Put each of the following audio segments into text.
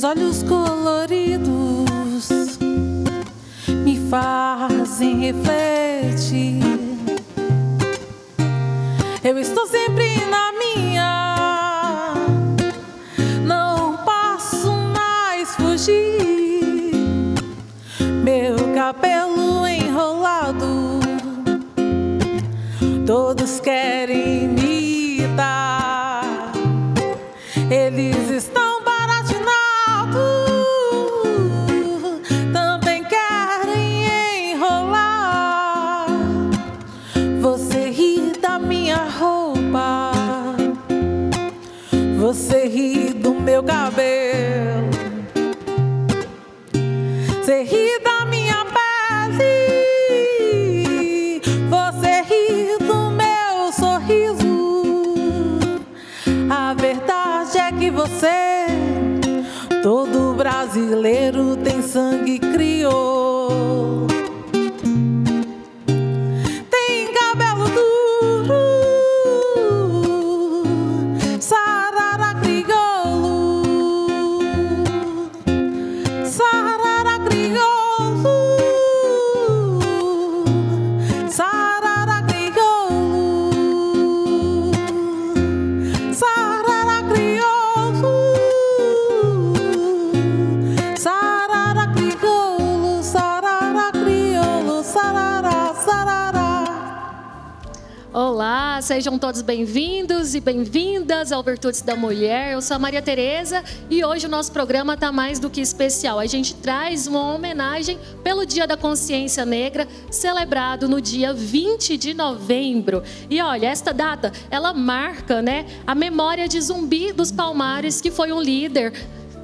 Seus olhos coloridos me fazem refletir. Eu estou sempre na minha, não posso mais fugir. Meu cabelo enrolado, todos querem me dar. Eles estão baratinados, também querem enrolar. Você ri da minha roupa, você ri do meu cabelo, você ri da minha pele, você ri do meu sorriso. A verdade é que você, todo brasileiro, tem sangue crioulo. Tem cabelo duro, sarara crioulo, sarara crioulo, sarara crioulo, sarara crioulo, sarara crioulo, sarara crioulo, sarara, sarara. Olá, sejam todos bem-vindos e bem-vindas ao Virtudes da Mulher. Eu sou a Maria Tereza e hoje o nosso programa está mais do que especial. A gente traz uma homenagem pelo Dia da Consciência Negra, celebrado no dia 20 de novembro. E olha, esta data, ela marca, a memória de Zumbi dos Palmares, que foi um líder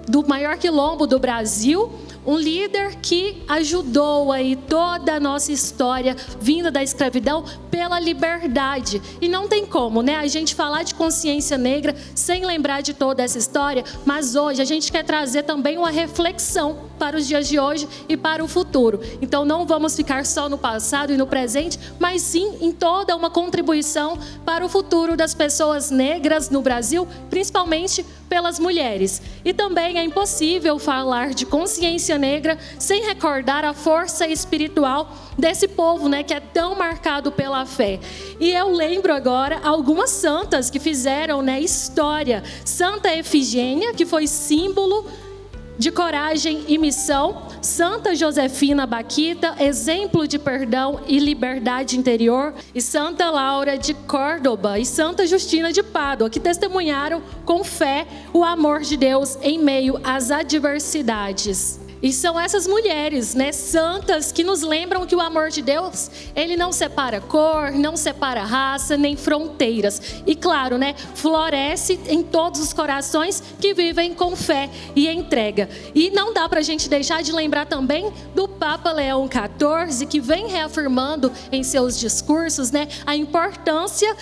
do maior quilombo do Brasil, um líder que ajudou aí toda a nossa história vinda da escravidão pela liberdade. E não tem como, a gente falar de consciência negra sem lembrar de toda essa história, mas hoje a gente quer trazer também uma reflexão para os dias de hoje e para o futuro. Então não vamos ficar só no passado e no presente, mas sim em toda uma contribuição para o futuro das pessoas negras no Brasil, principalmente pelas mulheres. E também é impossível falar de consciência negra sem recordar a força espiritual desse povo, que é tão marcado pela fé. E eu lembro agora algumas santas que fizeram, história. Santa Efigênia, que foi símbolo de coragem e missão. Santa Josefina Baquita, exemplo de perdão e liberdade interior. E Santa Laura de Córdoba e Santa Justina de Pádua, que testemunharam com fé o amor de Deus em meio às adversidades. E são essas mulheres, santas, que nos lembram que o amor de Deus, ele não separa cor, não separa raça, nem fronteiras. E claro, floresce em todos os corações que vivem com fé e entrega. E não dá pra gente deixar de lembrar também do Papa Leão XIV, que vem reafirmando em seus discursos, a importância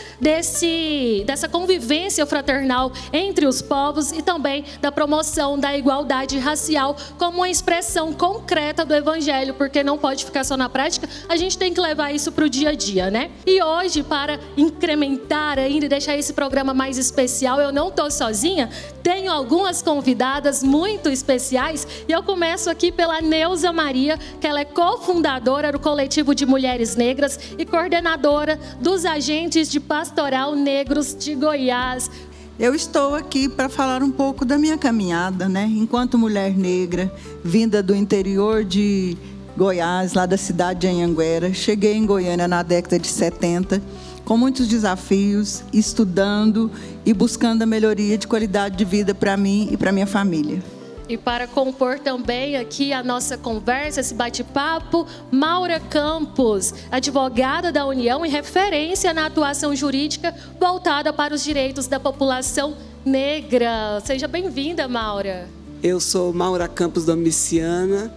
dessa convivência fraternal entre os povos e também da promoção da igualdade racial como uma expressão concreta do Evangelho, porque não pode ficar só na prática, a gente tem que levar isso para o dia a dia, E hoje, para incrementar ainda e deixar esse programa mais especial, eu não estou sozinha, tenho algumas convidadas muito especiais e eu começo aqui pela Neuza Maria, que ela é cofundadora do Coletivo de Mulheres Negras e coordenadora dos Agentes de Pastoral Negros de Goiás. Eu estou aqui para falar um pouco da minha caminhada, enquanto mulher negra, vinda do interior de Goiás, lá da cidade de Anhanguera. Cheguei em Goiânia na década de 70, com muitos desafios, estudando e buscando a melhoria de qualidade de vida para mim e para minha família. E para compor também aqui a nossa conversa, esse bate-papo, Maura Campos, advogada da União e referência na atuação jurídica voltada para os direitos da população negra. Seja bem-vinda, Maura. Eu sou Maura Campos Domiciana,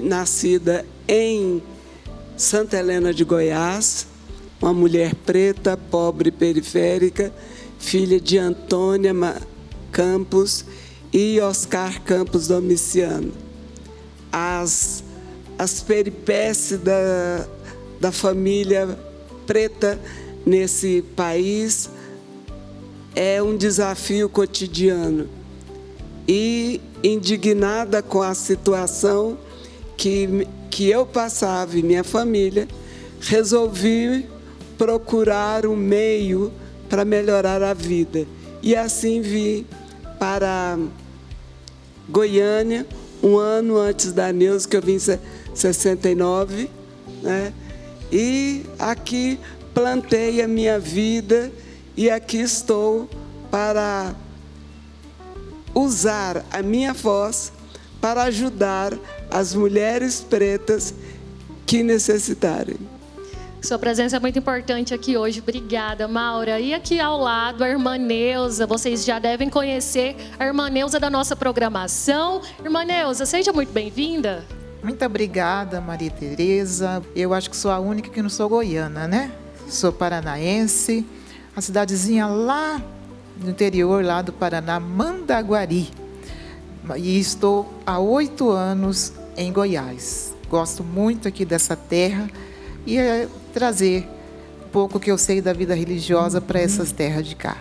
nascida em Santa Helena de Goiás, uma mulher preta, pobre, periférica, filha de Antônia Campos e Oscar Campos Domiciano. As peripécias da família preta nesse país é um desafio cotidiano. e indignada com a situação que eu passava e minha família, resolvi procurar um meio para melhorar a vida. E assim vim para Goiânia, um ano antes da Neuza, que eu vim em 69, né? E aqui plantei a minha vida e aqui estou para usar a minha voz para ajudar as mulheres pretas que necessitarem. Sua presença é muito importante aqui hoje. Obrigada, Maura. E aqui ao lado, a irmã Neuza. Vocês já devem conhecer a irmã Neuza da nossa programação. Irmã Neuza, seja muito bem-vinda. Muito obrigada, Maria Tereza. Eu acho que sou a única que não sou goiana, né? Sou paranaense. A cidadezinha lá no interior, lá do Paraná, Mandaguari. E estou há 8 anos em Goiás. Gosto muito aqui dessa terra e trazer um pouco que eu sei da vida religiosa para essas terras de cá.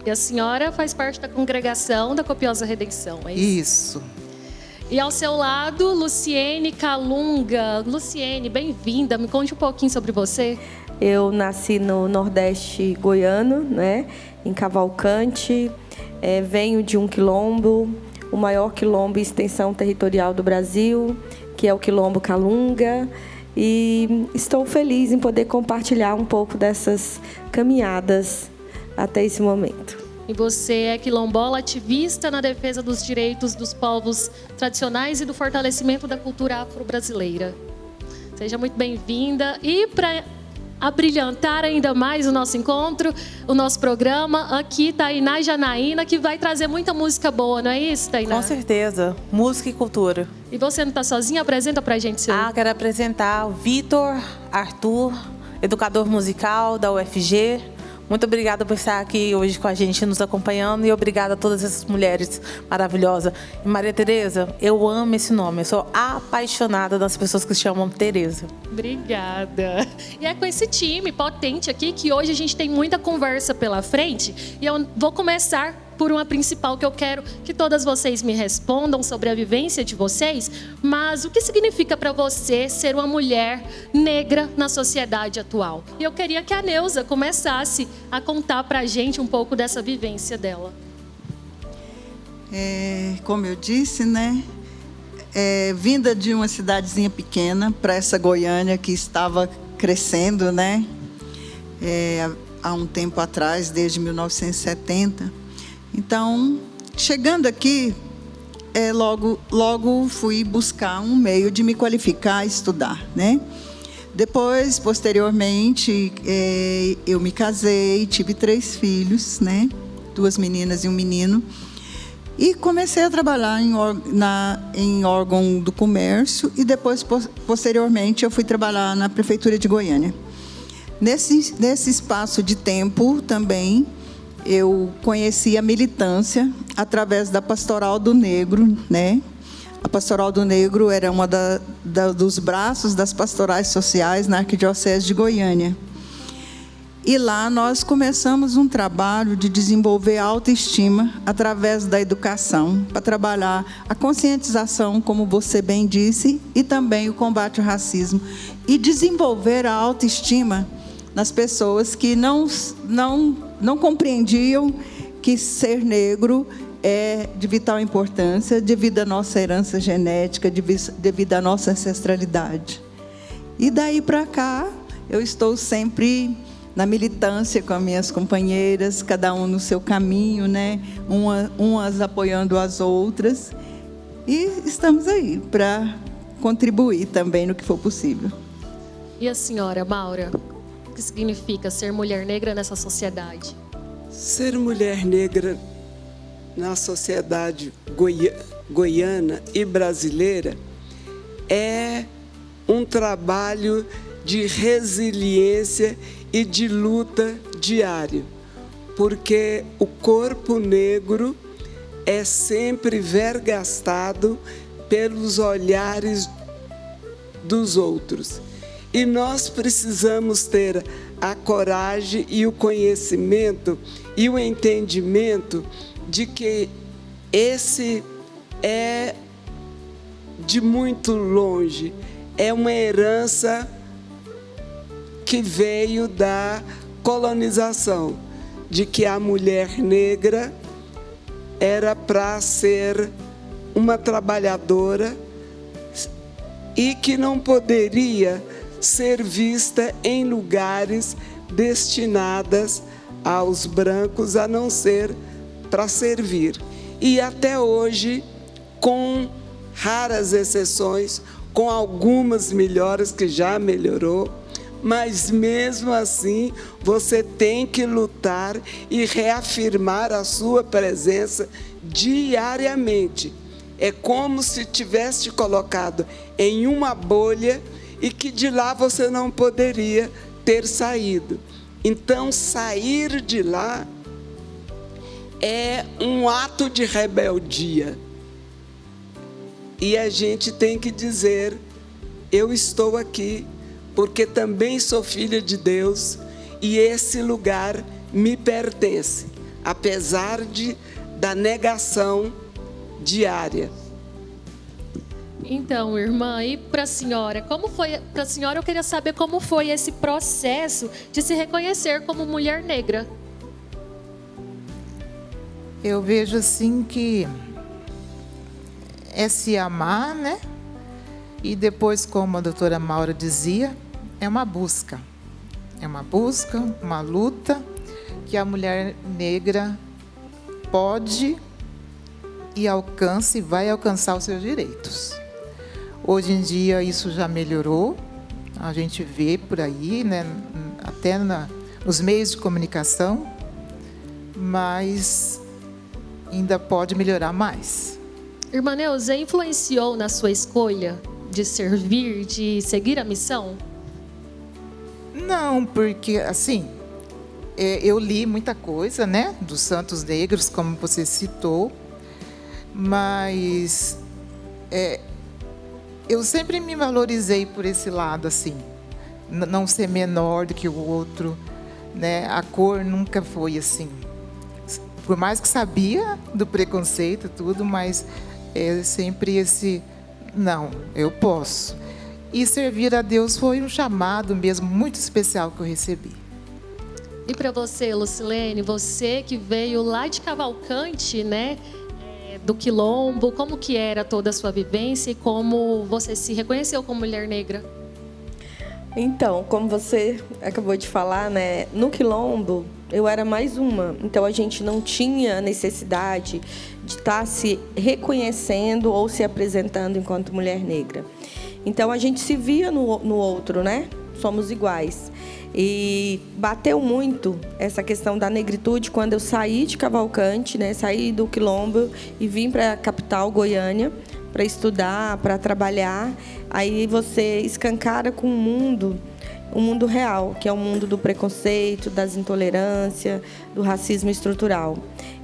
E a senhora faz parte da congregação da Copiosa Redenção, é isso? Isso. E ao seu lado, Luciene Calunga. Luciene, bem-vinda. Me conte um pouquinho sobre você. Eu nasci no Nordeste goiano, né, em Cavalcante. Venho de um quilombo, o maior quilombo em extensão territorial do Brasil, que é o Quilombo Calunga. E estou feliz em poder compartilhar um pouco dessas caminhadas até esse momento. E você é quilombola ativista na defesa dos direitos dos povos tradicionais e do fortalecimento da cultura afro-brasileira. Seja muito bem-vinda. E para abrilhantar ainda mais o nosso encontro, o nosso programa, aqui Tainá Janaína, que vai trazer muita música boa, não é isso, Tainá? Com certeza, música e cultura. E você não está sozinha? Apresenta pra gente seu... Quero apresentar o Vitor Arthur, educador musical da UFG. Muito obrigada por estar aqui hoje com a gente, nos acompanhando, e obrigada a todas essas mulheres maravilosas. E Maria Tereza, eu amo esse nome, eu sou apaixonada das pessoas que se chamam Tereza. Obrigada. E é com esse time potente aqui que hoje a gente tem muita conversa pela frente, e eu vou começar por uma principal que eu quero que todas vocês me respondam sobre a vivência de vocês, mas o que significa para você ser uma mulher negra na sociedade atual? E eu queria que a Neuza começasse a contar para a gente um pouco dessa vivência dela. Como eu disse, né? Vinda de uma cidadezinha pequena para essa Goiânia que estava crescendo, né? Há um tempo atrás, desde 1970. Então, chegando aqui, logo fui buscar um meio de me qualificar, estudar, né? Depois, posteriormente, eu me casei, tive 3 filhos, né? 2 meninas e um menino. E comecei a trabalhar em órgão do comércio e depois, posteriormente, eu fui trabalhar na Prefeitura de Goiânia. Nesse espaço de tempo também, eu conheci a militância através da Pastoral do Negro, né? A Pastoral do Negro era uma dos braços das pastorais sociais na Arquidiocese de Goiânia. E lá nós começamos um trabalho de desenvolver a autoestima através da educação, para trabalhar a conscientização, como você bem disse, e também o combate ao racismo. E desenvolver a autoestima nas pessoas que não compreendiam que ser negro é de vital importância, devido à nossa herança genética, devido à nossa ancestralidade. E daí para cá, eu estou sempre na militância com as minhas companheiras, cada um no seu caminho, né? Umas apoiando as outras. E estamos aí para contribuir também no que for possível. E a senhora, Maura? O que significa ser mulher negra nessa sociedade? Ser mulher negra na sociedade goiana e brasileira é um trabalho de resiliência e de luta diário, porque o corpo negro é sempre vergastado pelos olhares dos outros. E nós precisamos ter a coragem e o conhecimento e o entendimento de que esse é de muito longe, é uma herança que veio da colonização, de que a mulher negra era para ser uma trabalhadora e que não poderia ser vista em lugares destinados aos brancos, a não ser para servir. E até hoje, com raras exceções, com algumas melhoras, que já melhorou, mas mesmo assim você tem que lutar e reafirmar a sua presença diariamente. É como se tivesse te colocado em uma bolha e que de lá você não poderia ter saído. Então, sair de lá é um ato de rebeldia. E a gente tem que dizer: eu estou aqui porque também sou filha de Deus e esse lugar me pertence, apesar da negação diária. Então, irmã, e para a senhora, como foi? Para a senhora, eu queria saber como foi esse processo de se reconhecer como mulher negra. Eu vejo assim que é se amar, né? E depois, como a doutora Maura dizia, é uma busca. É uma busca, uma luta que a mulher negra pode e alcança e vai alcançar os seus direitos. Hoje em dia isso já melhorou, a gente vê por aí, né, até nos meios de comunicação, mas ainda pode melhorar mais. Irmã Neuza, influenciou na sua escolha de servir, de seguir a missão? Não, porque assim, eu li muita coisa, né, dos santos negros, como você citou, mas eu sempre me valorizei por esse lado, assim, não ser menor do que o outro, né? A cor nunca foi assim. Por mais que sabia do preconceito e tudo, mas sempre esse, não, eu posso. E servir a Deus foi um chamado mesmo muito especial que eu recebi. E para você, Lucilene, você que veio lá de Cavalcante, né? Do Quilombo, como que era toda a sua vivência e como você se reconheceu como mulher negra? Então, como você acabou de falar, né, no Quilombo eu era mais uma. Então a gente não tinha necessidade de estar se reconhecendo ou se apresentando enquanto mulher negra. Então a gente se via no outro, né? Somos iguais. E bateu muito essa questão da negritude quando eu saí de Cavalcante, né? Saí do Quilombo e vim para a capital, Goiânia, para estudar, para trabalhar. Aí você escancara com o mundo real, que é o mundo do preconceito, das intolerâncias, do racismo estrutural.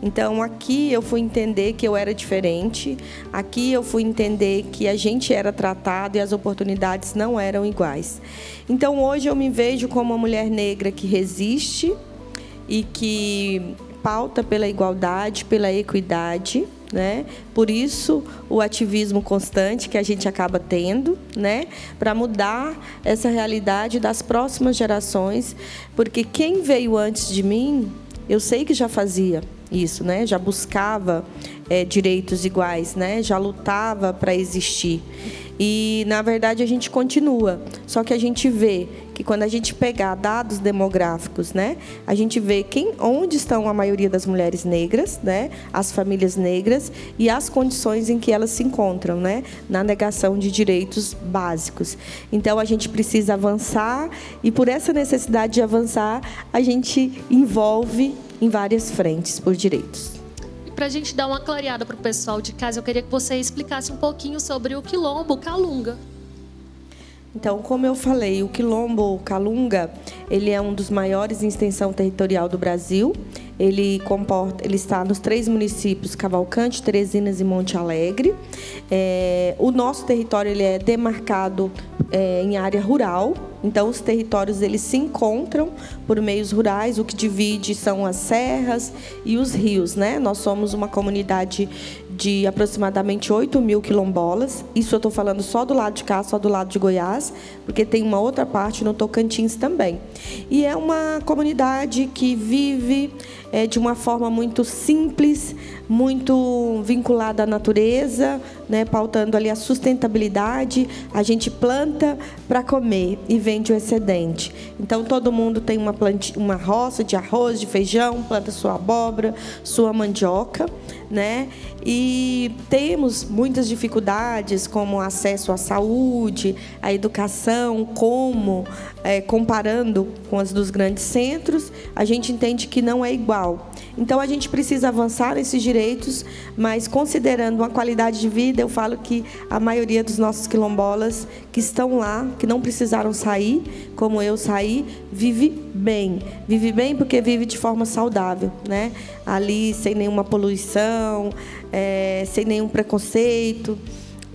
Então, aqui eu fui entender que eu era diferente, aqui eu fui entender que a gente era tratado e as oportunidades não eram iguais. Então, hoje eu me vejo como uma mulher negra que resiste e que pauta pela igualdade, pela equidade, né? Por isso, o ativismo constante que a gente acaba tendo, né? Para mudar essa realidade das próximas gerações, porque quem veio antes de mim, eu sei que já fazia isso, né? Já buscava direitos iguais, né? Já lutava para existir. E, na verdade, a gente continua. Só que a gente vê que quando a gente pegar dados demográficos, né, a gente vê onde estão a maioria das mulheres negras, né, as famílias negras e as condições em que elas se encontram, né, na negação de direitos básicos. Então, a gente precisa avançar e, por essa necessidade de avançar, a gente envolve em várias frentes por direitos. Para a gente dar uma clareada para o pessoal de casa, eu queria que você explicasse um pouquinho sobre o Quilombo Calunga. Então, como eu falei, o Quilombo Calunga, ele é um dos maiores em extensão territorial do Brasil. Ele está nos 3 municípios, Cavalcante, Terezinas e Monte Alegre. O nosso território ele é demarcado em área rural, Então, os territórios eles se encontram por meios rurais. O que divide são as serras e os rios, né? Nós somos uma comunidade de aproximadamente 8.000 quilombolas. Isso eu estou falando só do lado de cá, só do lado de Goiás, porque tem uma outra parte no Tocantins também. E é uma comunidade que vive de uma forma muito simples, muito vinculada à natureza, né, pautando ali a sustentabilidade. A gente planta para comer e vende o excedente. Então, todo mundo tem uma roça de arroz, de feijão, planta sua abóbora, sua mandioca, né? E temos muitas dificuldades, como acesso à saúde, à educação, comparando com as dos grandes centros, a gente entende que não é igual. Então, a gente precisa avançar nesses direitos, mas considerando uma qualidade de vida, eu falo que a maioria dos nossos quilombolas que estão lá, que não precisaram sair, como eu saí, vive bem. Vive bem porque vive de forma saudável, né? Ali, sem nenhuma poluição, sem nenhum preconceito.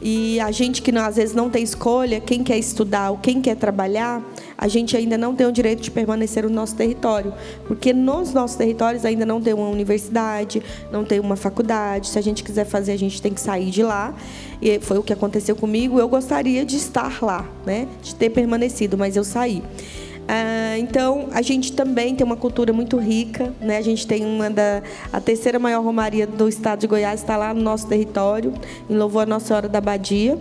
E a gente que às vezes não tem escolha, quem quer estudar ou quem quer trabalhar, a gente ainda não tem o direito de permanecer no nosso território, porque nos nossos territórios ainda não tem uma universidade, não tem uma faculdade. Se a gente quiser fazer, a gente tem que sair de lá. E foi o que aconteceu comigo. Eu gostaria de estar lá, né? De ter permanecido, mas eu saí. Então, a gente também tem uma cultura muito rica, né? A gente tem a terceira maior romaria do estado de Goiás, está lá no nosso território, em louvor a Nossa Senhora da Abadia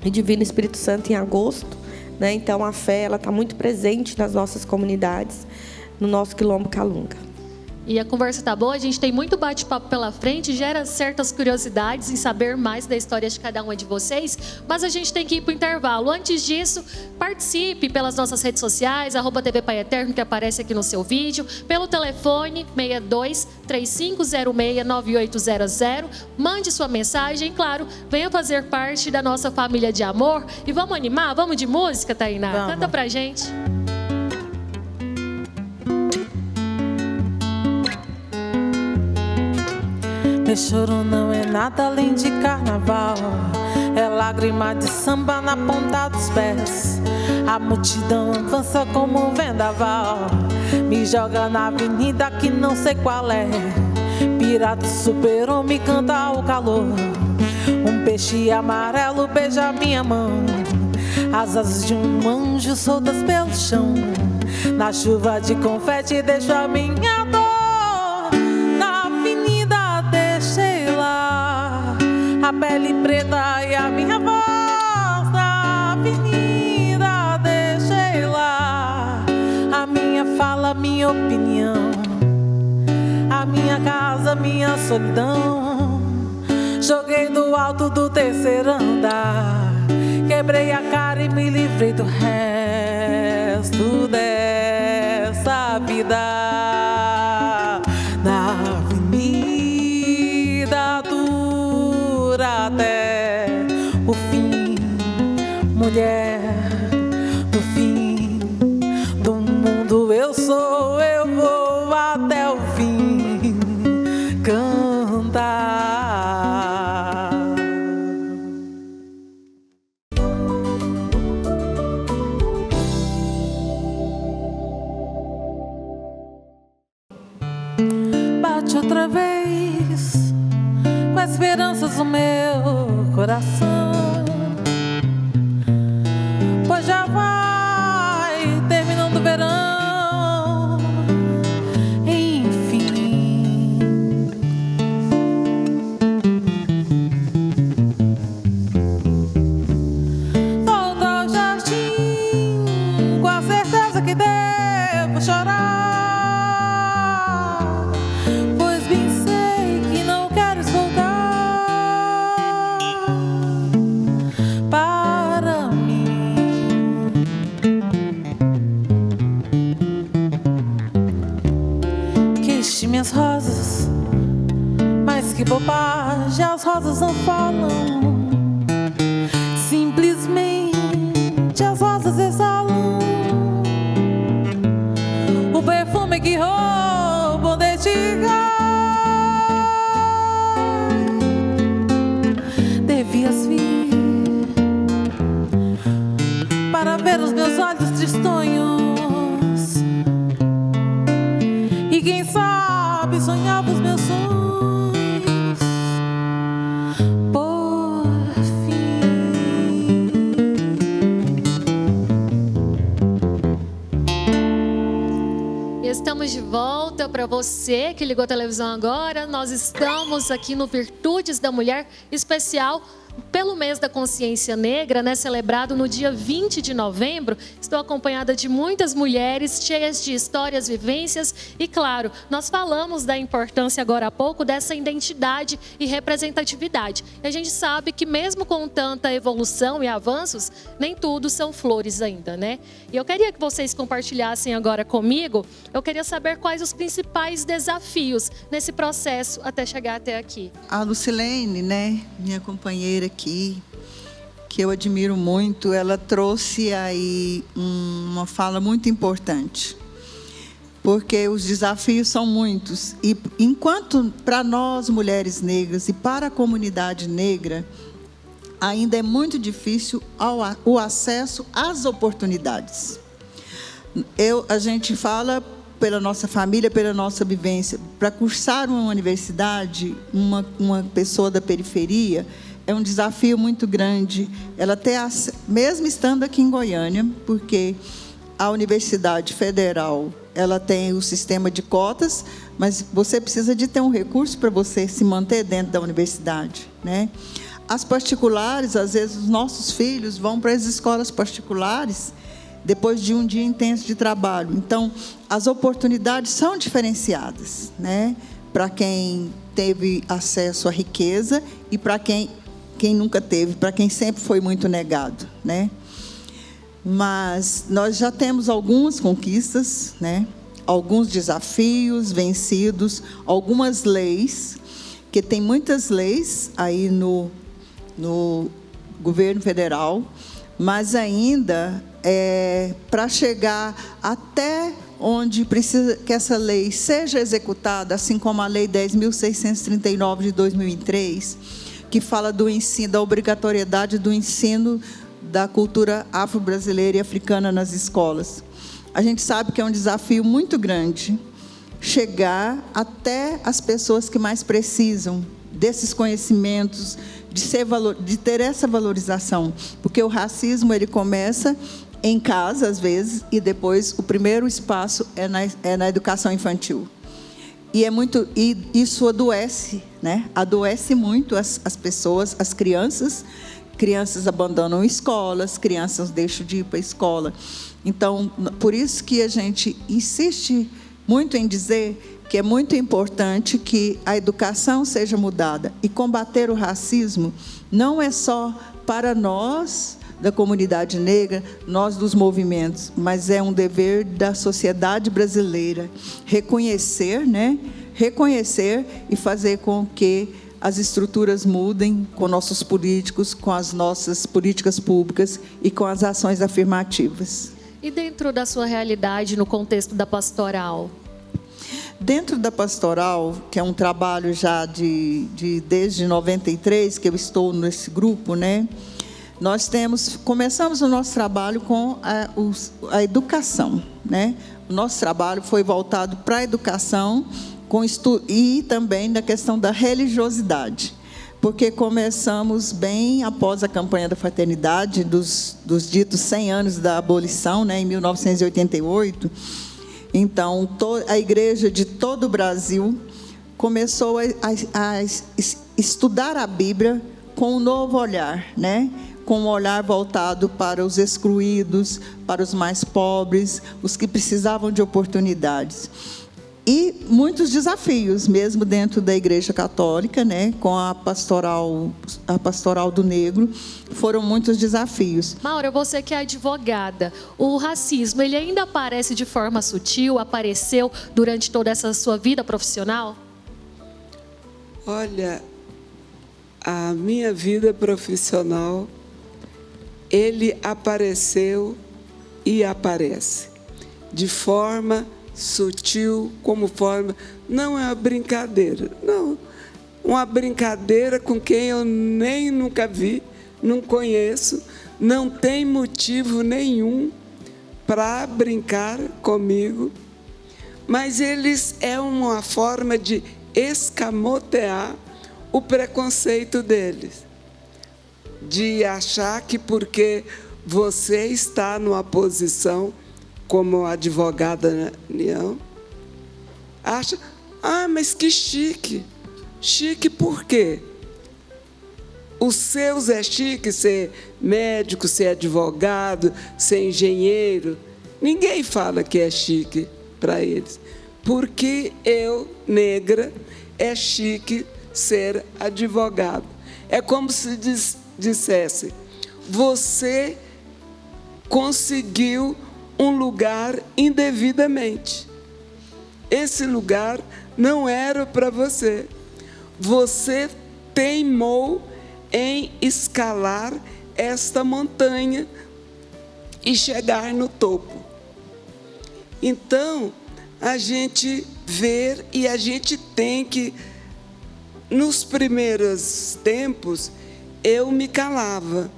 e Divino Espírito Santo em agosto, né? Então, a fé está muito presente nas nossas comunidades, no nosso Quilombo Calunga. E a conversa tá boa, a gente tem muito bate-papo pela frente, gera certas curiosidades em saber mais da história de cada uma de vocês, mas a gente tem que ir para o intervalo. Antes disso, participe pelas nossas redes sociais, @TV Pai Eterno, que aparece aqui no seu vídeo, pelo telefone 62-3506-9800, mande sua mensagem e, claro, venha fazer parte da nossa família de amor. E vamos animar? Vamos de música, Tainá? Vamos. Canta pra gente. Meu choro não é nada além de carnaval, é lágrima de samba na ponta dos pés. A multidão avança como um vendaval, me joga na avenida que não sei qual é. Pirata super-homem canta o calor, um peixe amarelo beija minha mão. As asas de um anjo soltas pelo chão, na chuva de confete deixo a minha dor. A pele preta e a minha voz na avenida deixei lá. A minha fala, minha opinião, a minha casa, minha solidão. Joguei do alto do terceiro andar, quebrei a cara e me livrei do resto dessa vida. Na avenida até o fim, mulher, no fim do mundo eu vou até o fim cantar. Bate outra vez com as esperanças do meu coração, pois já vai terminando o verão, enfim. Volto ao jardim com a certeza que devo chorar, pois bem sei que não queres voltar para mim. Queixe minhas rosas, mas que bobagem, as rosas não falam. Simplesmente as rosas exalam o perfume que roubam de ti. Devias vir para ver os meus olhos tristes para você que ligou a televisão agora. Nós estamos aqui no Virtudes da Mulher especial pelo mês da consciência negra, né, celebrado no dia 20 de novembro. Estou acompanhada de muitas mulheres cheias de histórias, vivências e, claro, nós falamos da importância agora há pouco dessa identidade e representatividade. E a gente sabe que mesmo com tanta evolução e avanços, nem tudo são flores ainda, né? E eu queria que vocês compartilhassem agora comigo, eu queria saber quais os principais desafios nesse processo até chegar até aqui. A Lucilene, né, minha companheira aqui, que eu admiro muito, ela trouxe aí uma fala muito importante, porque os desafios são muitos e enquanto para nós mulheres negras e para a comunidade negra ainda é muito difícil o acesso às oportunidades. A gente fala pela nossa família, pela nossa vivência, para cursar uma universidade, uma pessoa da periferia, é um desafio muito grande. Ela mesmo estando aqui em Goiânia, porque a Universidade Federal, ela tem o sistema de cotas, mas você precisa de ter um recurso para você se manter dentro da universidade, né? As particulares, às vezes, os nossos filhos vão para as escolas particulares depois de um dia intenso de trabalho. Então, as oportunidades são diferenciadas, né? Para quem teve acesso à riqueza e para quem nunca teve, para quem sempre foi muito negado, né? Mas nós já temos algumas conquistas, né? Alguns desafios vencidos, algumas leis, que tem muitas leis aí no governo federal, mas ainda para chegar até onde precisa que essa lei seja executada, assim como a Lei 10.639 de 2003, que fala do ensino, da obrigatoriedade do ensino da cultura afro-brasileira e africana nas escolas. A gente sabe que é um desafio muito grande chegar até as pessoas que mais precisam desses conhecimentos, de ter essa valorização, porque o racismo ele começa em casa às vezes e depois o primeiro espaço é na educação infantil. E isso adoece, né? Adoece muito as pessoas, as crianças. Crianças abandonam escolas, crianças deixam de ir para a escola. Então, por isso que a gente insiste muito em dizer que é muito importante que a educação seja mudada. E combater o racismo não é só para nós da comunidade negra, nós dos movimentos, mas é um dever da sociedade brasileira reconhecer, né? Reconhecer e fazer com que as estruturas mudem com nossos políticos, com as nossas políticas públicas e com as ações afirmativas. E dentro da sua realidade, no contexto da pastoral? Dentro da pastoral, que é um trabalho já desde 93, que eu estou nesse grupo, né? Nós começamos o nosso trabalho com a educação, né? O nosso trabalho foi voltado para a educação e também na questão da religiosidade, porque começamos bem após a campanha da fraternidade, dos ditos 100 anos da abolição, né, em 1988. Então, a igreja de todo o Brasil começou a estudar a Bíblia com um novo olhar, né? Com um olhar voltado para os excluídos, para os mais pobres, os que precisavam de oportunidades. E muitos desafios, mesmo dentro da Igreja Católica, né, com a pastoral do negro, foram muitos desafios. Maura, você que é advogada, o racismo, ele ainda aparece de forma sutil, apareceu durante toda essa sua vida profissional? Olha, a minha vida profissional, ele apareceu e aparece de forma sutil, como forma, não é uma brincadeira, não, uma brincadeira com quem eu nem nunca vi, não conheço, não tem motivo nenhum para brincar comigo, mas eles é uma forma de escamotear o preconceito deles, de achar que porque você está numa posição como advogada, União, acha, mas que chique. Chique por quê? Os seus é chique ser médico, ser advogado, ser engenheiro. Ninguém fala que é chique para eles. Porque eu, negra, é chique ser advogado. É como se dissesse, você conseguiu um lugar indevidamente. Esse lugar não era para você. Você teimou em escalar esta montanha e chegar no topo. Então, a gente vê e a gente tem que, nos primeiros tempos, eu me calava.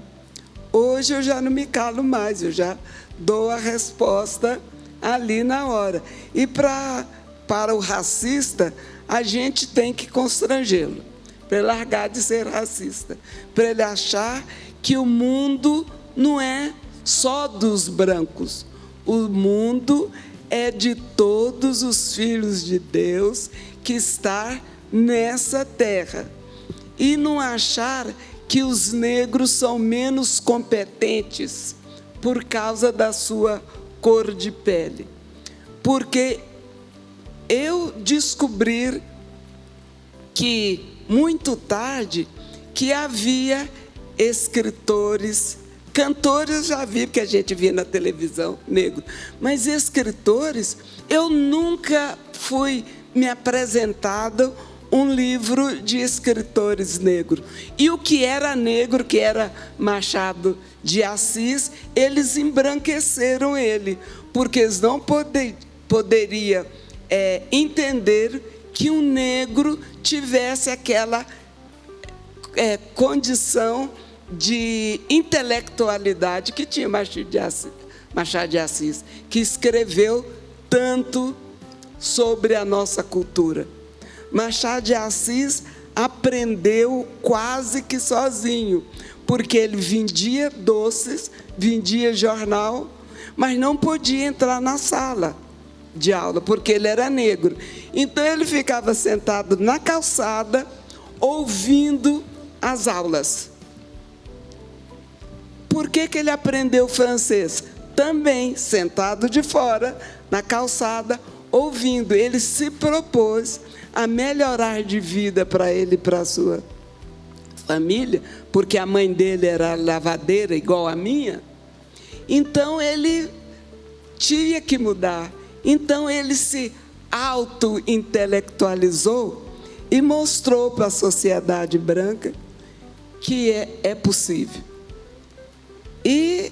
Hoje eu já não me calo mais, eu já dou a resposta ali na hora. E para o racista, a gente tem que constrangê-lo, para ele largar de ser racista, para ele achar que o mundo não é só dos brancos, o mundo é de todos os filhos de Deus que está nessa terra. E não achar que os negros são menos competentes por causa da sua cor de pele. Porque eu descobri que, muito tarde, que havia escritores, cantores eu já vi, porque a gente via na televisão, negro, mas escritores, eu nunca fui me apresentado um livro de escritores negros. E o que era negro, que era Machado de Assis, eles embranqueceram ele, porque eles não poderiam entender que um negro tivesse aquela condição de intelectualidade que tinha Machado de Assis, que escreveu tanto sobre a nossa cultura. Machado de Assis aprendeu quase que sozinho, porque ele vendia doces, vendia jornal, mas não podia entrar na sala de aula, porque ele era negro. Então ele ficava sentado na calçada, ouvindo as aulas. Por que ele aprendeu francês? Também sentado de fora, na calçada, ouvindo. Ele se propôs a melhorar de vida para ele e para a sua família, porque a mãe dele era lavadeira, igual a minha. Então, ele tinha que mudar. Então, ele se auto-intelectualizou e mostrou para a sociedade branca que é possível. E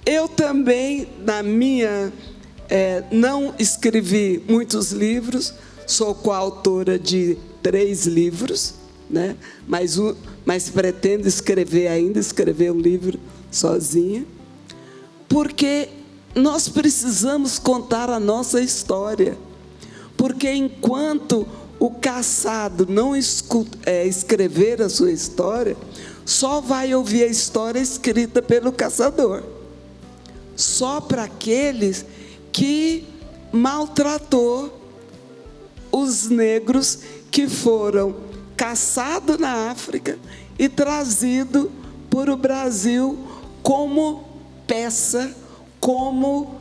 eu também, na minha... não escrevi muitos livros, sou coautora de 3 livros, né? Mas pretendo escrever um livro sozinha, porque nós precisamos contar a nossa história, porque enquanto o caçado não escrever a sua história, só vai ouvir a história escrita pelo caçador, só para aqueles que maltratou os negros que foram caçados na África e trazidos para o Brasil como peça, como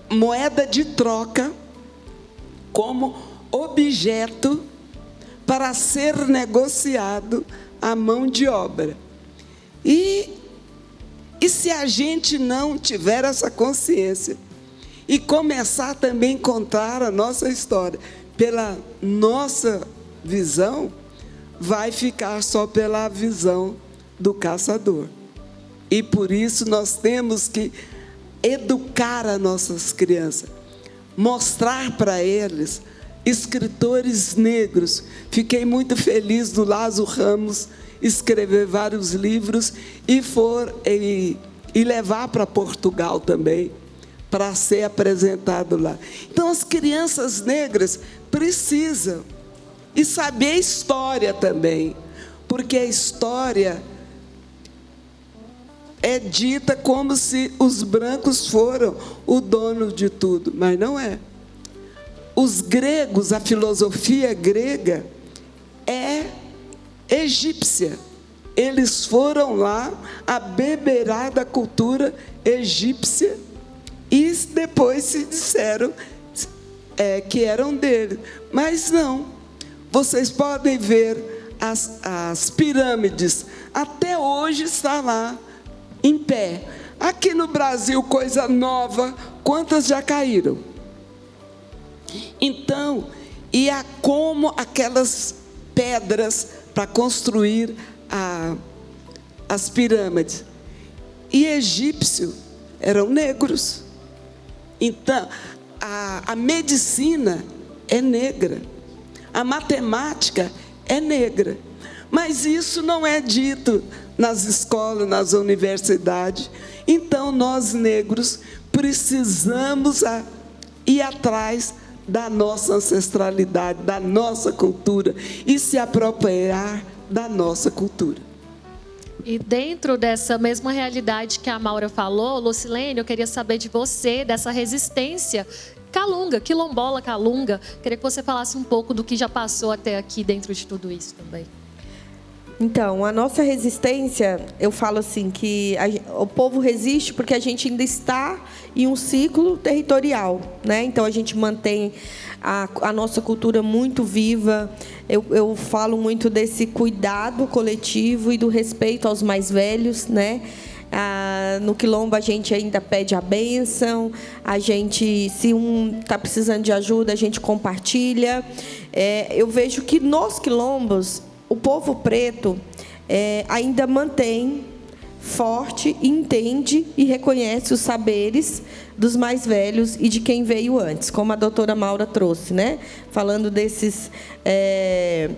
moeda de troca, como objeto para ser negociado a mão de obra. E se a gente não tiver essa consciência e começar também a contar a nossa história pela nossa visão, vai ficar só pela visão do caçador. E por isso nós temos que educar as nossas crianças, mostrar para eles escritores negros. Fiquei muito feliz do Lázaro Ramos escrever vários livros e levar para Portugal também, para ser apresentado lá. Então, as crianças negras precisam e saber a história também, porque a história é dita como se os brancos foram o dono de tudo, mas não é. Os gregos, a filosofia grega é egípcia. Eles foram lá abeberar da cultura egípcia e depois se disseram que eram deles. Mas não. Vocês podem ver as pirâmides. Até hoje está lá, em pé. Aqui no Brasil, coisa nova, quantas já caíram? Então, e há como aquelas pedras para construir as pirâmides. E egípcios eram negros. Então, a medicina é negra. A matemática é negra. Mas isso não é dito nas escolas, nas universidades. Então, nós negros precisamos ir atrás da nossa ancestralidade, da nossa cultura e se apropriar da nossa cultura. E dentro dessa mesma realidade que a Maura falou, Lucilene, eu queria saber de você, dessa resistência calunga, quilombola calunga. Queria que você falasse um pouco do que já passou até aqui dentro de tudo isso também. Então, a nossa resistência, eu falo assim, que o povo resiste porque a gente ainda está em um ciclo territorial, né? Então, a gente mantém a nossa cultura muito viva. Eu falo muito desse cuidado coletivo e do respeito aos mais velhos, né? No quilombo a gente ainda pede a bênção, a gente, se um está precisando de ajuda, a gente compartilha. Eu vejo que nos quilombos, o povo preto ainda mantém forte, entende e reconhece os saberes dos mais velhos e de quem veio antes, como a doutora Maura trouxe, né? Falando desses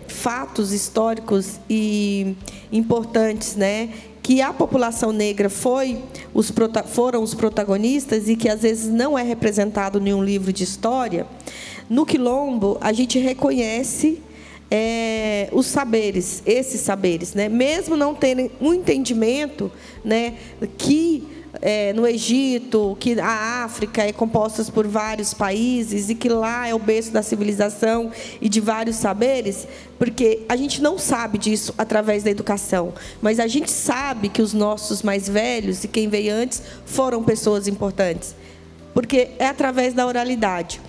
fatos históricos e importantes, né? Que a população negra foram os protagonistas e que às vezes não é representado em um livro de história. No quilombo, a gente reconhece os saberes, esses saberes, né? Mesmo não terem um entendimento, né, que no Egito, que a África é composta por vários países e que lá é o berço da civilização e de vários saberes, porque a gente não sabe disso através da educação, mas a gente sabe que os nossos mais velhos e quem veio antes foram pessoas importantes, porque é através da oralidade.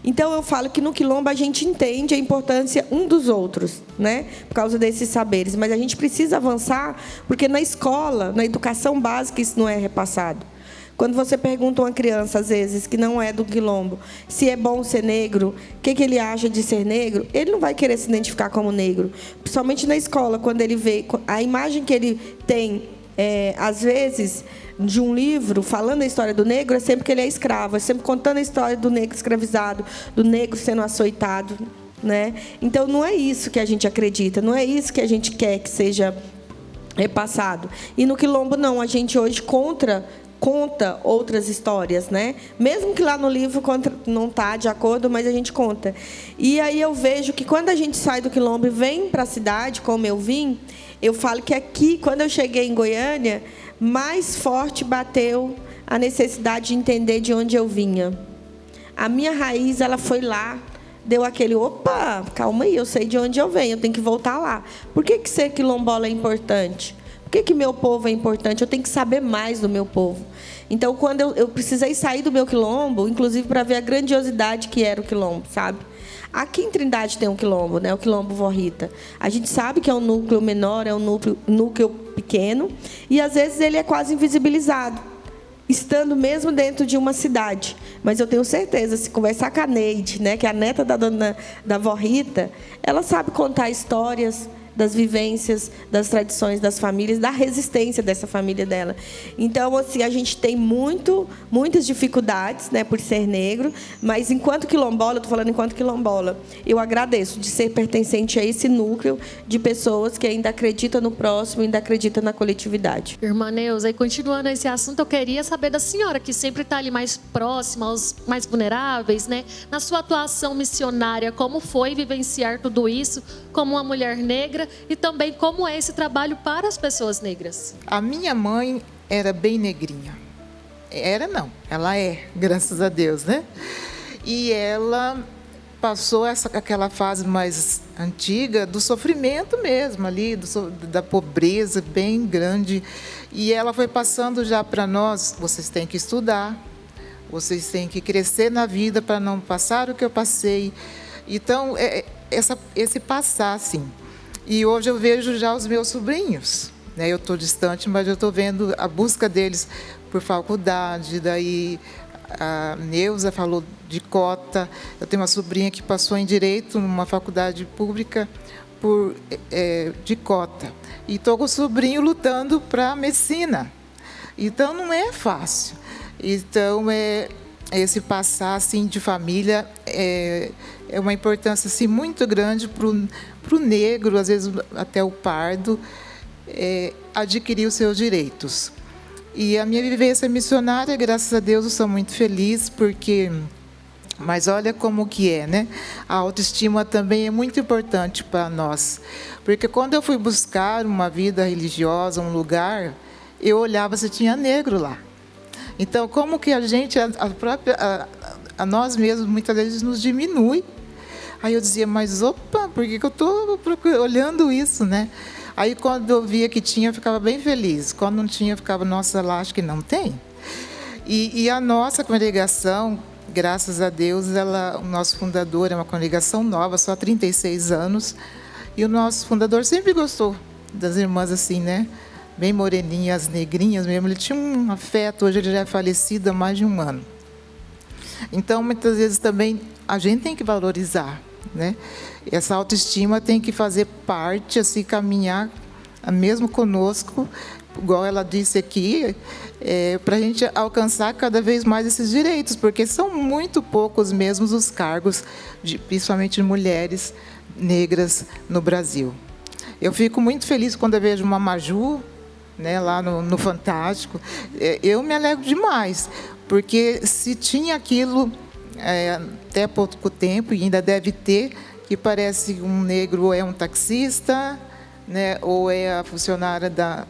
Então, eu falo que no quilombo a gente entende a importância um dos outros, né? Por causa desses saberes. Mas a gente precisa avançar, porque na escola, na educação básica, isso não é repassado. Quando você pergunta a uma criança, às vezes, que não é do quilombo, se é bom ser negro, o que ele acha de ser negro, ele não vai querer se identificar como negro. Principalmente na escola, quando ele vê a imagem que ele tem, às vezes, de um livro falando a história do negro, é sempre que ele é escravo, é sempre contando a história do negro escravizado, do negro sendo açoitado, né? Então, não é isso que a gente acredita, não é isso que a gente quer que seja repassado. E no quilombo, não, a gente hoje conta outras histórias, né? Mesmo que lá no livro não está de acordo, mas a gente conta. E aí eu vejo que quando a gente sai do quilombo e vem para a cidade, como eu vim, eu falo que aqui, quando eu cheguei em Goiânia, mais forte bateu a necessidade de entender de onde eu vinha. A minha raiz, ela foi lá, deu aquele, opa, calma aí, eu sei de onde eu venho, eu tenho que voltar lá. Por que ser quilombola é importante? Por que meu povo é importante? Eu tenho que saber mais do meu povo. Então, quando eu precisei sair do meu quilombo, inclusive para ver a grandiosidade que era o quilombo, sabe? Aqui em Trindade tem um quilombo, né? O quilombo Vó Rita. A gente sabe que é um núcleo menor, é um núcleo pequeno, e às vezes ele é quase invisibilizado, estando mesmo dentro de uma cidade. Mas eu tenho certeza, se conversar com a Neide, né, que é a neta da Vó Rita, ela sabe contar histórias das vivências, das tradições das famílias, da resistência dessa família dela. Então, assim, a gente tem muitas dificuldades, né, por ser negro, mas enquanto quilombola, eu estou falando enquanto quilombola, eu agradeço de ser pertencente a esse núcleo de pessoas que ainda acreditam no próximo, ainda acreditam na coletividade. Irmã Neuza, e continuando esse assunto, eu queria saber da senhora, que sempre está ali mais próxima aos mais vulneráveis, né? Na sua atuação missionária, como foi vivenciar tudo isso como uma mulher negra e também como é esse trabalho para as pessoas negras? A minha mãe era bem negrinha. Era não, ela é, graças a Deus, né? E ela passou aquela fase mais antiga do sofrimento mesmo ali, da pobreza bem grande. E ela foi passando já para nós: vocês têm que estudar, vocês têm que crescer na vida para não passar o que eu passei. Então, esse passar, assim. E hoje eu vejo já os meus sobrinhos, né? Eu estou distante, mas eu estou vendo a busca deles por faculdade. Daí a Neuza falou de cota. Eu tenho uma sobrinha que passou em Direito numa faculdade pública de cota. E estou com o sobrinho lutando para a medicina. Então, não é fácil. Então, esse passar assim, de família é uma importância assim, muito grande para o negro, às vezes até o pardo, adquirir os seus direitos. E a minha vivência missionária, graças a Deus, eu sou muito feliz, porque... Mas olha como que é, né? A autoestima também é muito importante para nós. Porque quando eu fui buscar uma vida religiosa, um lugar, eu olhava se tinha negro lá. Então, como que a gente, a nós mesmos, muitas vezes nos diminui. Aí eu dizia, mas opa, por que eu estou olhando isso, né? Aí, quando eu via que tinha, eu ficava bem feliz. Quando não tinha, eu ficava, nossa, lá acho que não tem. E a nossa congregação, graças a Deus, o nosso fundador é uma congregação nova, só 36 anos. E o nosso fundador sempre gostou das irmãs assim, né? Bem moreninhas, negrinhas mesmo. Ele tinha um afeto, hoje ele já é falecido há mais de um ano. Então, muitas vezes também a gente tem que valorizar, né? Essa autoestima tem que fazer parte, assim, caminhar mesmo conosco, igual ela disse aqui, para a gente alcançar cada vez mais esses direitos, porque são muito poucos mesmo os cargos, principalmente de mulheres negras no Brasil. Eu fico muito feliz quando eu vejo uma Maju, né, lá no Fantástico. Eu me alegro demais, porque se tinha aquilo até pouco tempo, e ainda deve ter, que parece um negro ou é um taxista, né, ou é a funcionária da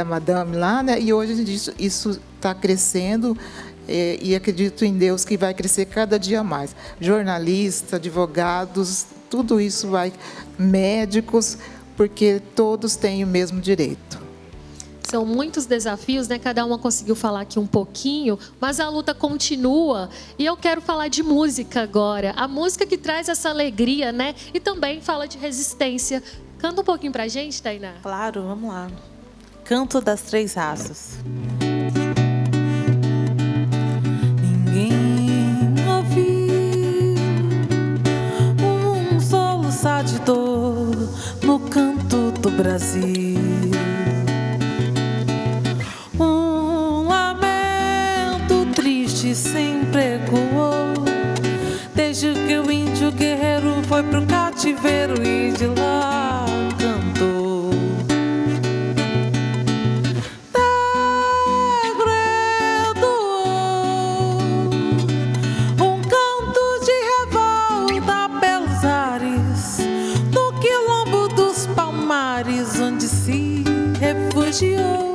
madame lá, né, e hoje isso está crescendo, e acredito em Deus que vai crescer cada dia mais. Jornalistas, advogados, tudo isso vai, médicos, porque todos têm o mesmo direito. São muitos desafios, né? Cada uma conseguiu falar aqui um pouquinho, mas a luta continua. E eu quero falar de música agora. A música que traz essa alegria, né? E também fala de resistência. Canta um pouquinho pra gente, Tainá. Claro, vamos lá. Canto das Três Raças. Ninguém ouviu um soluçar de dor no canto do Brasil. Um lamento triste sempre ecoou, desde que o índio guerreiro foi pro cativeiro e de lá cantou. Um canto de revolta pelos ares, no quilombo dos Palmares, onde se refugiou.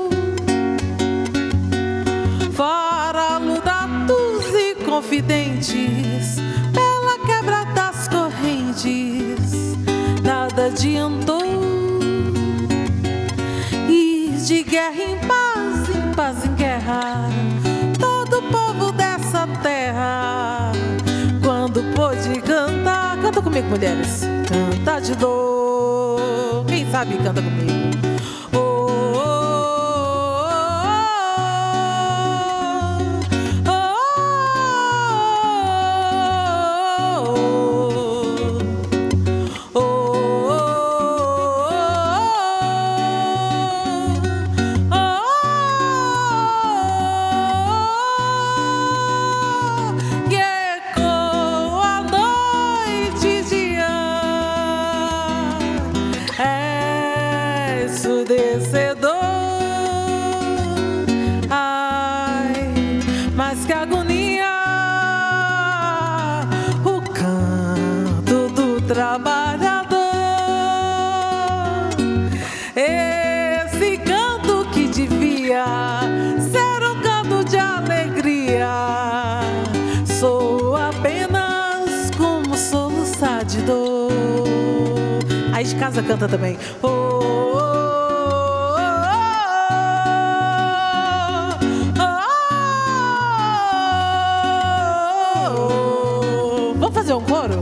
Fora ludados e confidentes, pela quebra das correntes, nada adiantou. E de guerra em paz em guerra, todo o povo dessa terra, quando pôde cantar, canta comigo, mulheres, canta de dor. Quem sabe canta comigo. Ensurdecedor, ai, mas que agonia, o canto do trabalhador, esse canto que devia de dor. Aí de casa canta também. Oh, oh, oh, oh, oh. Vamos fazer um coro?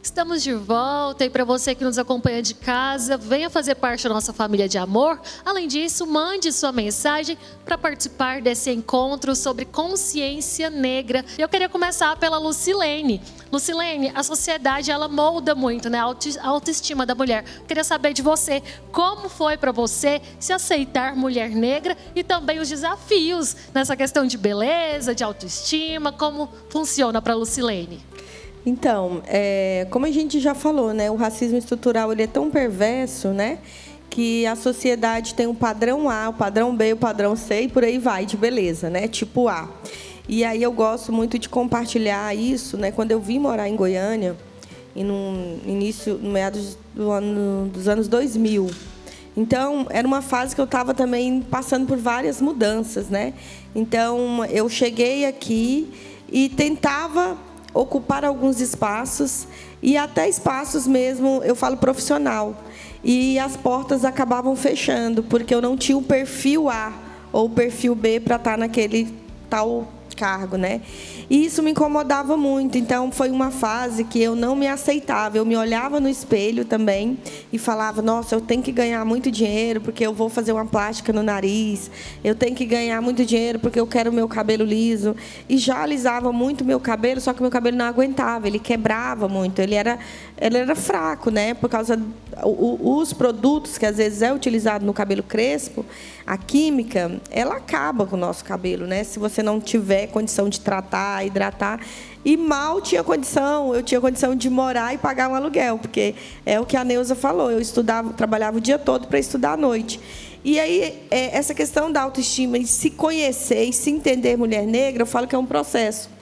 Estamos de volta e para você que nos acompanha de casa, venha fazer parte da nossa família de amor. Além disso, mande sua mensagem para participar desse encontro sobre consciência negra. Eu queria começar pela Lucilene. Lucilene, a sociedade ela molda muito, né, a autoestima da mulher. Eu queria saber de você, como foi para você se aceitar mulher negra e também os desafios nessa questão de beleza, de autoestima, como funciona para Lucilene? Então, como a gente já falou, né, o racismo estrutural ele é tão perverso, né, que a sociedade tem um padrão A, o padrão B, o padrão C e por aí vai, de beleza, né, tipo A. E aí eu gosto muito de compartilhar isso, né, quando eu vim morar em Goiânia, e no meados dos anos 2000. Então, era uma fase que eu estava também passando por várias mudanças, né. Então, eu cheguei aqui e tentava ocupar alguns espaços, e até espaços mesmo, eu falo profissional. E as portas acabavam fechando, porque eu não tinha o perfil A ou o perfil B para estar naquele tal cargo, né? E isso me incomodava muito. Então, foi uma fase que eu não me aceitava. Eu me olhava no espelho também e falava, nossa, eu tenho que ganhar muito dinheiro porque eu vou fazer uma plástica no nariz. Eu tenho que ganhar muito dinheiro porque eu quero o meu cabelo liso. E já alisava muito meu cabelo, só que meu cabelo não aguentava. Ele quebrava muito. Ele era fraco, né? Por causa os produtos que às vezes é utilizado no cabelo crespo, a química, ela acaba com o nosso cabelo, né? Se você não tiver condição de tratar, hidratar. E mal tinha condição, eu tinha condição de morar e pagar um aluguel, porque é o que a Neuza falou, eu trabalhava o dia todo para estudar à noite. E aí, essa questão da autoestima e se conhecer e se entender mulher negra, eu falo que é um processo.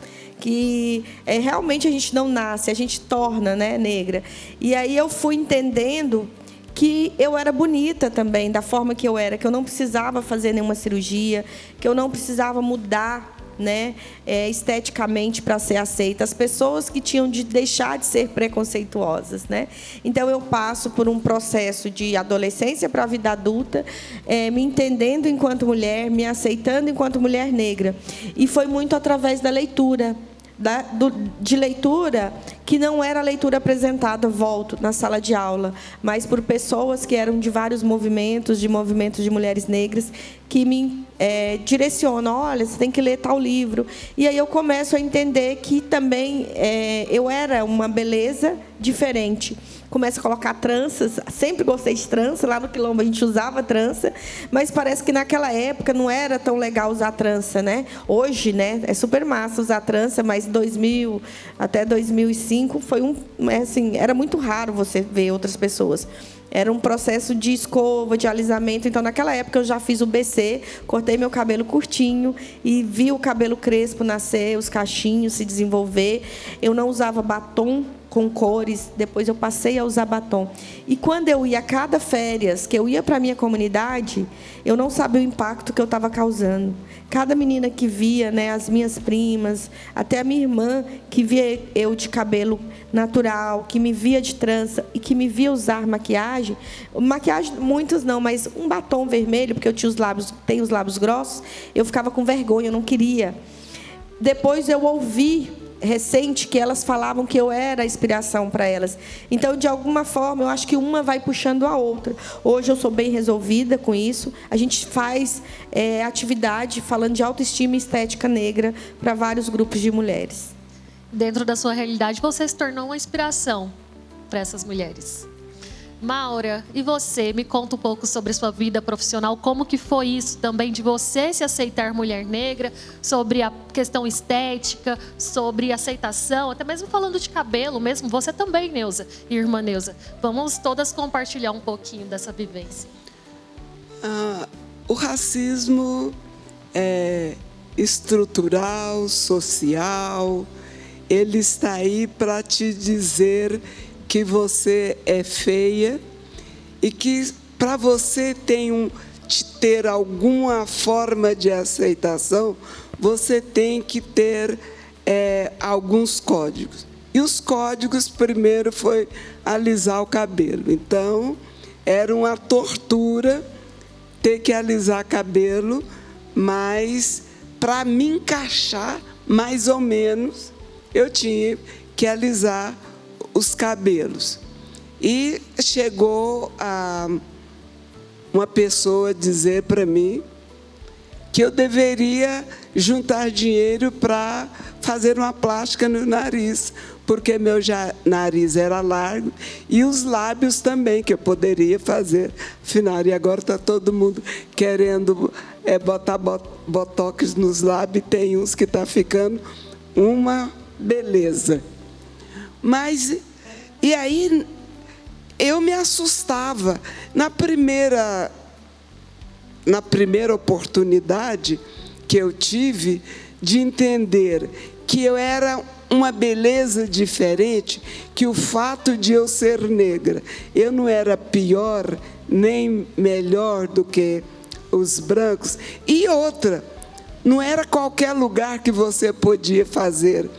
Que realmente a gente não nasce, a gente torna, né, negra. E aí eu fui entendendo que eu era bonita também, da forma que eu era, que eu não precisava fazer nenhuma cirurgia, que eu não precisava mudar, né, esteticamente para ser aceita. As pessoas que tinham de deixar de ser preconceituosas, né? Então eu passo por um processo de adolescência para a vida adulta, me entendendo enquanto mulher, me aceitando enquanto mulher negra. E foi muito através da leitura. De leitura que não era a leitura apresentada, volto, na sala de aula, mas por pessoas que eram de vários movimentos de mulheres negras, que me direcionam, olha, você tem que ler tal livro. E aí eu começo a entender que também eu era uma beleza diferente. Começo a colocar tranças, sempre gostei de trança, lá no Quilombo a gente usava trança, mas parece que naquela época não era tão legal usar trança, né? Hoje, né, é super massa usar trança, mas 2000 até 2005 foi assim, era muito raro você ver outras pessoas. Era um processo de escova, de alisamento. Então, naquela época, eu já fiz o BC, cortei meu cabelo curtinho e vi o cabelo crespo nascer, os cachinhos se desenvolver. Eu não usava batom com cores, depois eu passei a usar batom. E quando eu ia a cada férias, que eu ia para a minha comunidade, eu não sabia o impacto que eu estava causando. Cada menina que via, né, as minhas primas, até a minha irmã, que via eu de cabelo natural, que me via de trança e que me via usar maquiagem, muitos não, mas um batom vermelho, porque eu tenho os lábios grossos, eu ficava com vergonha, eu não queria. Depois eu ouvi recente que elas falavam que eu era a inspiração para elas. Então, de alguma forma, eu acho que uma vai puxando a outra. Hoje eu sou bem resolvida com isso. A gente faz atividade falando de autoestima e estética negra para vários grupos de mulheres. Dentro da sua realidade, você se tornou uma inspiração para essas mulheres. Maura, e você? Me conta um pouco sobre a sua vida profissional. Como que foi isso também de você se aceitar mulher negra? Sobre a questão estética, sobre aceitação, até mesmo falando de cabelo mesmo. Você também, Neuza e irmã Neuza. Vamos todas compartilhar um pouquinho dessa vivência. O racismo é estrutural, social ele está aí para te dizer que você é feia e que para você ter alguma forma de aceitação, você tem que ter alguns códigos. E os códigos, primeiro, foi alisar o cabelo. Então, era uma tortura ter que alisar cabelo, mas para me encaixar, mais ou menos, eu tinha que alisar os cabelos. E chegou uma pessoa dizer para mim que eu deveria juntar dinheiro para fazer uma plástica no nariz, porque meu nariz era largo e os lábios também, que eu poderia fazer. Afinal, e agora está todo mundo querendo botar botox nos lábios, tem uns que está ficando uma beleza. Mas, e aí, eu me assustava. Na primeira oportunidade que eu tive de entender que eu era uma beleza diferente, que o fato de eu ser negra, eu não era pior nem melhor do que os brancos. E outra, não era qualquer lugar que você podia fazer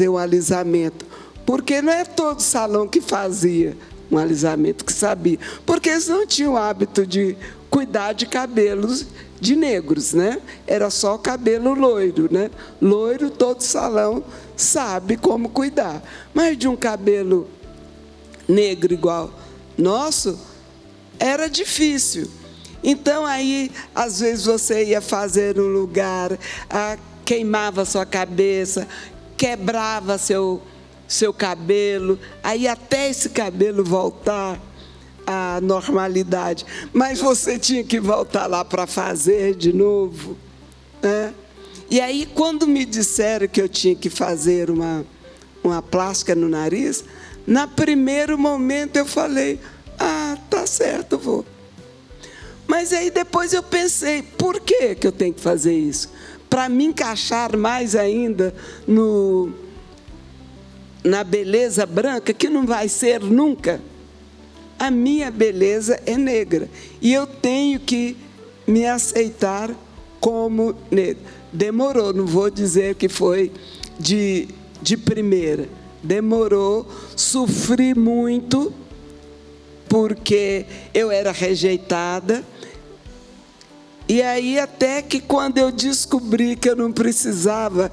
o alisamento, porque não é todo salão que fazia um alisamento, que sabia, porque eles não tinham o hábito de cuidar de cabelos de negros, né? Era só cabelo loiro, né? Loiro, todo salão sabe como cuidar. Mas de um cabelo negro igual nosso, era difícil. Então, aí, às vezes, você ia fazer um lugar, queimava sua cabeça, quebrava seu cabelo, aí até esse cabelo voltar à normalidade. Mas você tinha que voltar lá para fazer de novo, né? E aí, quando me disseram que eu tinha que fazer uma plástica no nariz, no primeiro momento eu falei, tá certo, vou. Mas aí depois eu pensei, por que eu tenho que fazer isso? Para me encaixar mais ainda na beleza branca, que não vai ser nunca. A minha beleza é negra. E eu tenho que me aceitar como negra. Demorou, não vou dizer que foi de primeira. Demorou, sofri muito, porque eu era rejeitada. E aí, até que quando eu descobri que eu não precisava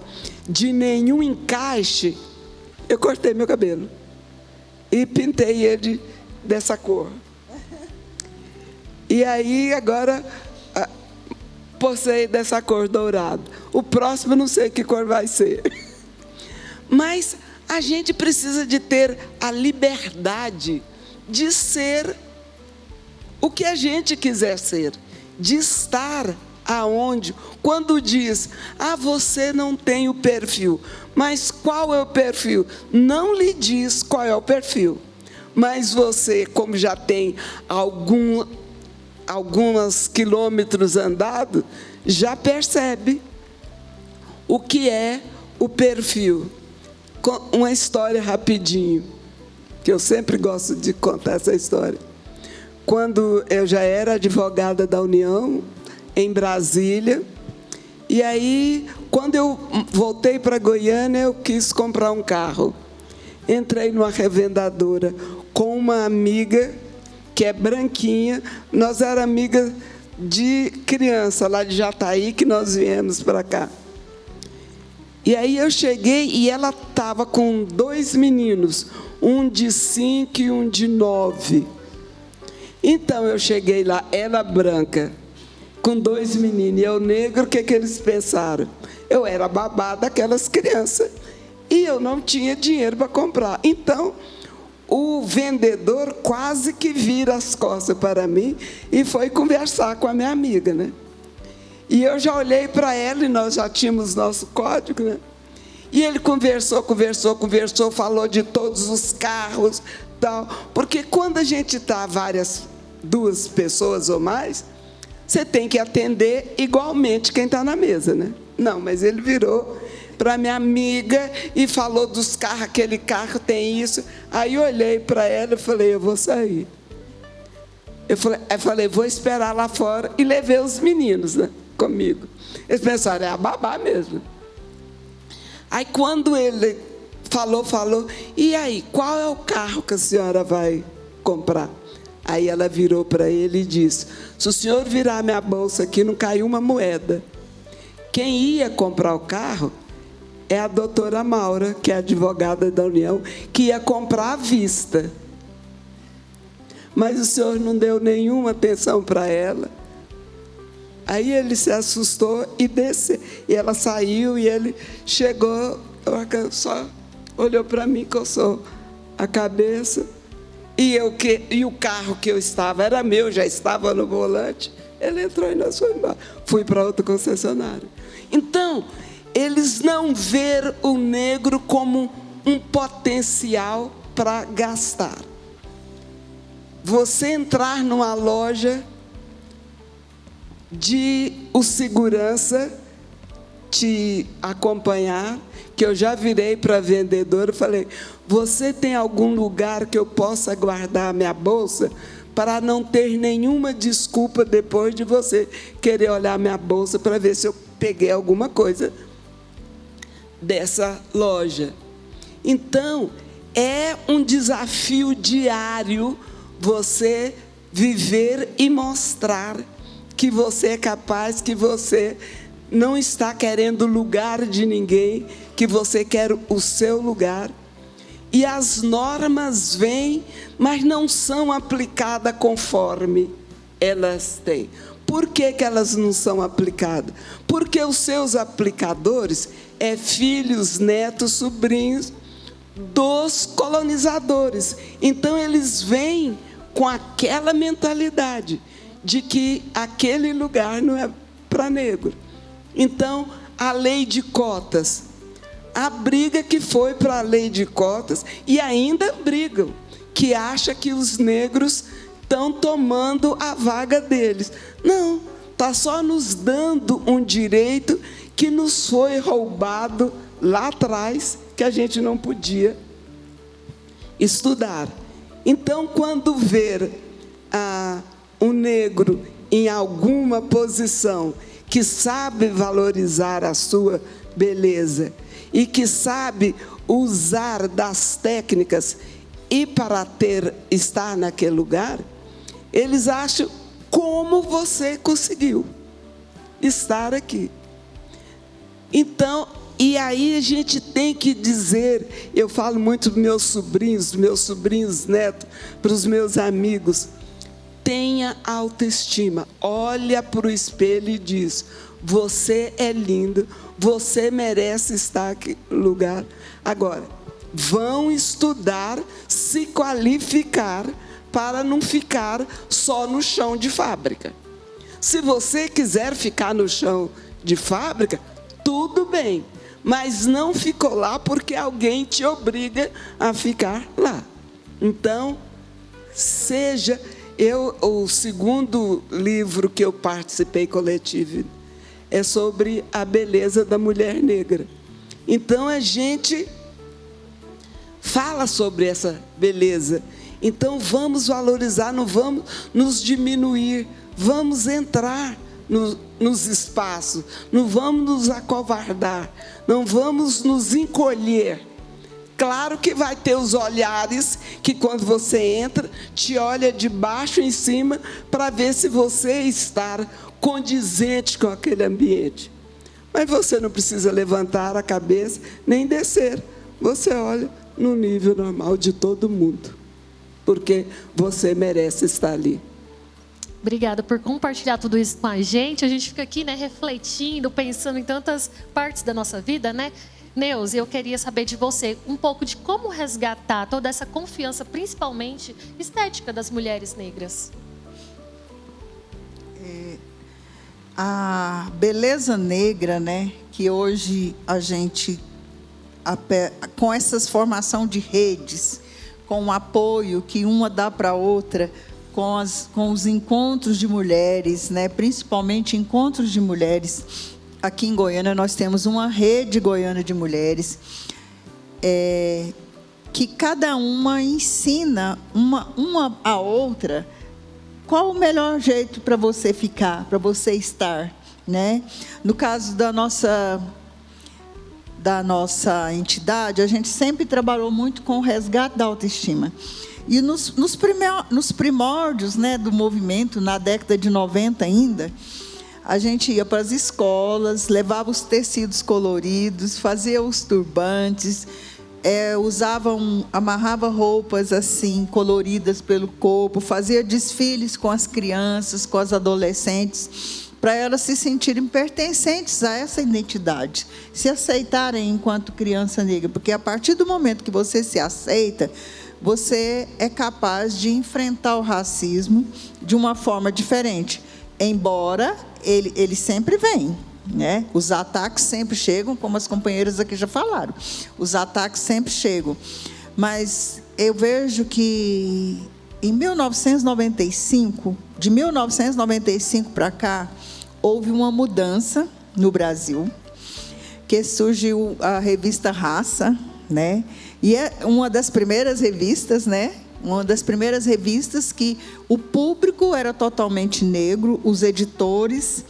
de nenhum encaixe, eu cortei meu cabelo e pintei ele dessa cor. E aí, agora, postei dessa cor dourada. O próximo, não sei que cor vai ser. Mas a gente precisa de ter a liberdade de ser o que a gente quiser ser, de estar aonde. Quando diz, você não tem o perfil, mas qual é o perfil? Não lhe diz qual é o perfil, mas você, como já tem alguns quilômetros andados, já percebe o que é o perfil. Uma história rapidinho, que eu sempre gosto de contar essa história. Quando eu já era advogada da União, em Brasília, e aí, quando eu voltei para Goiânia, eu quis comprar um carro. Entrei numa revendedora com uma amiga, que é branquinha, nós éramos amigas de criança, lá de Jataí, que nós viemos para cá. E aí eu cheguei e ela estava com 2 meninos, um de 5 e um de 9. Então eu cheguei lá, ela branca, com 2 meninos, e eu negro, o que eles pensaram? Eu era babá daquelas crianças, e eu não tinha dinheiro para comprar. Então, o vendedor quase que vira as costas para mim e foi conversar com a minha amiga, né? E eu já olhei para ela, e nós já tínhamos nosso código, né? E ele conversou, falou de todos os carros, tal. Porque quando a gente está 2 pessoas ou mais, você tem que atender igualmente quem está na mesa, né? Não, mas ele virou para minha amiga e falou dos carros, aquele carro tem isso. Aí eu olhei para ela e falei, eu vou sair. Eu falei, vou esperar lá fora, e levei os meninos, né, comigo. Eles pensaram, é a babá mesmo. Aí quando ele falou, e aí, qual é o carro que a senhora vai comprar? Aí ela virou para ele e disse, se o senhor virar minha bolsa aqui, não caiu uma moeda. Quem ia comprar o carro é a doutora Maura, que é advogada da União, que ia comprar à vista. Mas o senhor não deu nenhuma atenção para ela. Aí ele se assustou e desceu. E ela saiu e ele chegou, só olhou para mim, coçou a cabeça. E o carro que eu estava era meu, já estava no volante. Ele entrou e nós fomos embora. Fui para outro concessionário. Então, eles não veem o negro como um potencial para gastar. Você entrar numa loja de o segurança te acompanhar, que eu já virei para a vendedora e falei, você tem algum lugar que eu possa guardar minha bolsa para não ter nenhuma desculpa depois de você querer olhar minha bolsa para ver se eu peguei alguma coisa dessa loja. Então, é um desafio diário você viver e mostrar que você é capaz, que você não está querendo lugar de ninguém, que você quer o seu lugar. E as normas vêm, mas não são aplicadas conforme elas têm. Por que elas não são aplicadas? Porque os seus aplicadores é filhos, netos, sobrinhos dos colonizadores. Então, eles vêm com aquela mentalidade de que aquele lugar não é para negro. Então, a lei de cotas, a briga que foi para a lei de cotas, e ainda brigam, que acha que os negros estão tomando a vaga deles. Não, está só nos dando um direito que nos foi roubado lá atrás, que a gente não podia estudar. Então, quando ver um negro em alguma posição que sabe valorizar a sua beleza e que sabe usar das técnicas e para estar naquele lugar, eles acham como você conseguiu estar aqui. Então, e aí a gente tem que dizer, eu falo muito dos meus sobrinhos netos, para os meus amigos, tenha autoestima, olha para o espelho e diz, você é lindo, você merece estar aqui no lugar. Agora, vão estudar, se qualificar, para não ficar só no chão de fábrica. Se você quiser ficar no chão de fábrica, tudo bem, mas não ficou lá porque alguém te obriga a ficar lá. Então, o segundo livro que eu participei coletivo é sobre a beleza da mulher negra. Então, a gente fala sobre essa beleza. Então, vamos valorizar, não vamos nos diminuir, vamos entrar nos espaços, não vamos nos acovardar, não vamos nos encolher. Claro que vai ter os olhares que quando você entra, te olha de baixo em cima para ver se você está condizente com aquele ambiente. Mas você não precisa levantar a cabeça nem descer. Você olha no nível normal de todo mundo, porque você merece estar ali. Obrigada por compartilhar tudo isso com a gente. A gente fica aqui, né, refletindo, pensando em tantas partes da nossa vida, né? Neuza, eu queria saber de você um pouco de como resgatar toda essa confiança, principalmente estética, das mulheres negras. A beleza negra, né, que hoje a gente, com essa formação de redes, com o apoio que uma dá para a outra, com os encontros de mulheres, né, principalmente encontros de mulheres, aqui em Goiânia nós temos uma rede goiana de mulheres que cada uma ensina uma a outra qual o melhor jeito para você ficar, para você estar, né? No caso da nossa entidade, a gente sempre trabalhou muito com o resgate da autoestima. E nos primórdios, né, do movimento, na década de 90 ainda, a gente ia para as escolas, levava os coloridos, fazia os turbantes, amarrava roupas assim coloridas pelo corpo, fazia desfiles com as crianças, com as adolescentes, para elas se sentirem pertencentes a essa identidade, se aceitarem enquanto criança negra, porque a partir do momento que você se aceita, você é capaz de enfrentar o racismo de uma forma diferente, embora ele sempre vem, né? Os ataques sempre chegam, como as companheiras aqui já falaram, os ataques sempre chegam, mas eu vejo que em 1995, de 1995 para cá, houve uma mudança no Brasil, que surgiu a revista Raça, né? E é uma das primeiras revistas, né? Uma das primeiras revistas que o público era totalmente negro, os editores,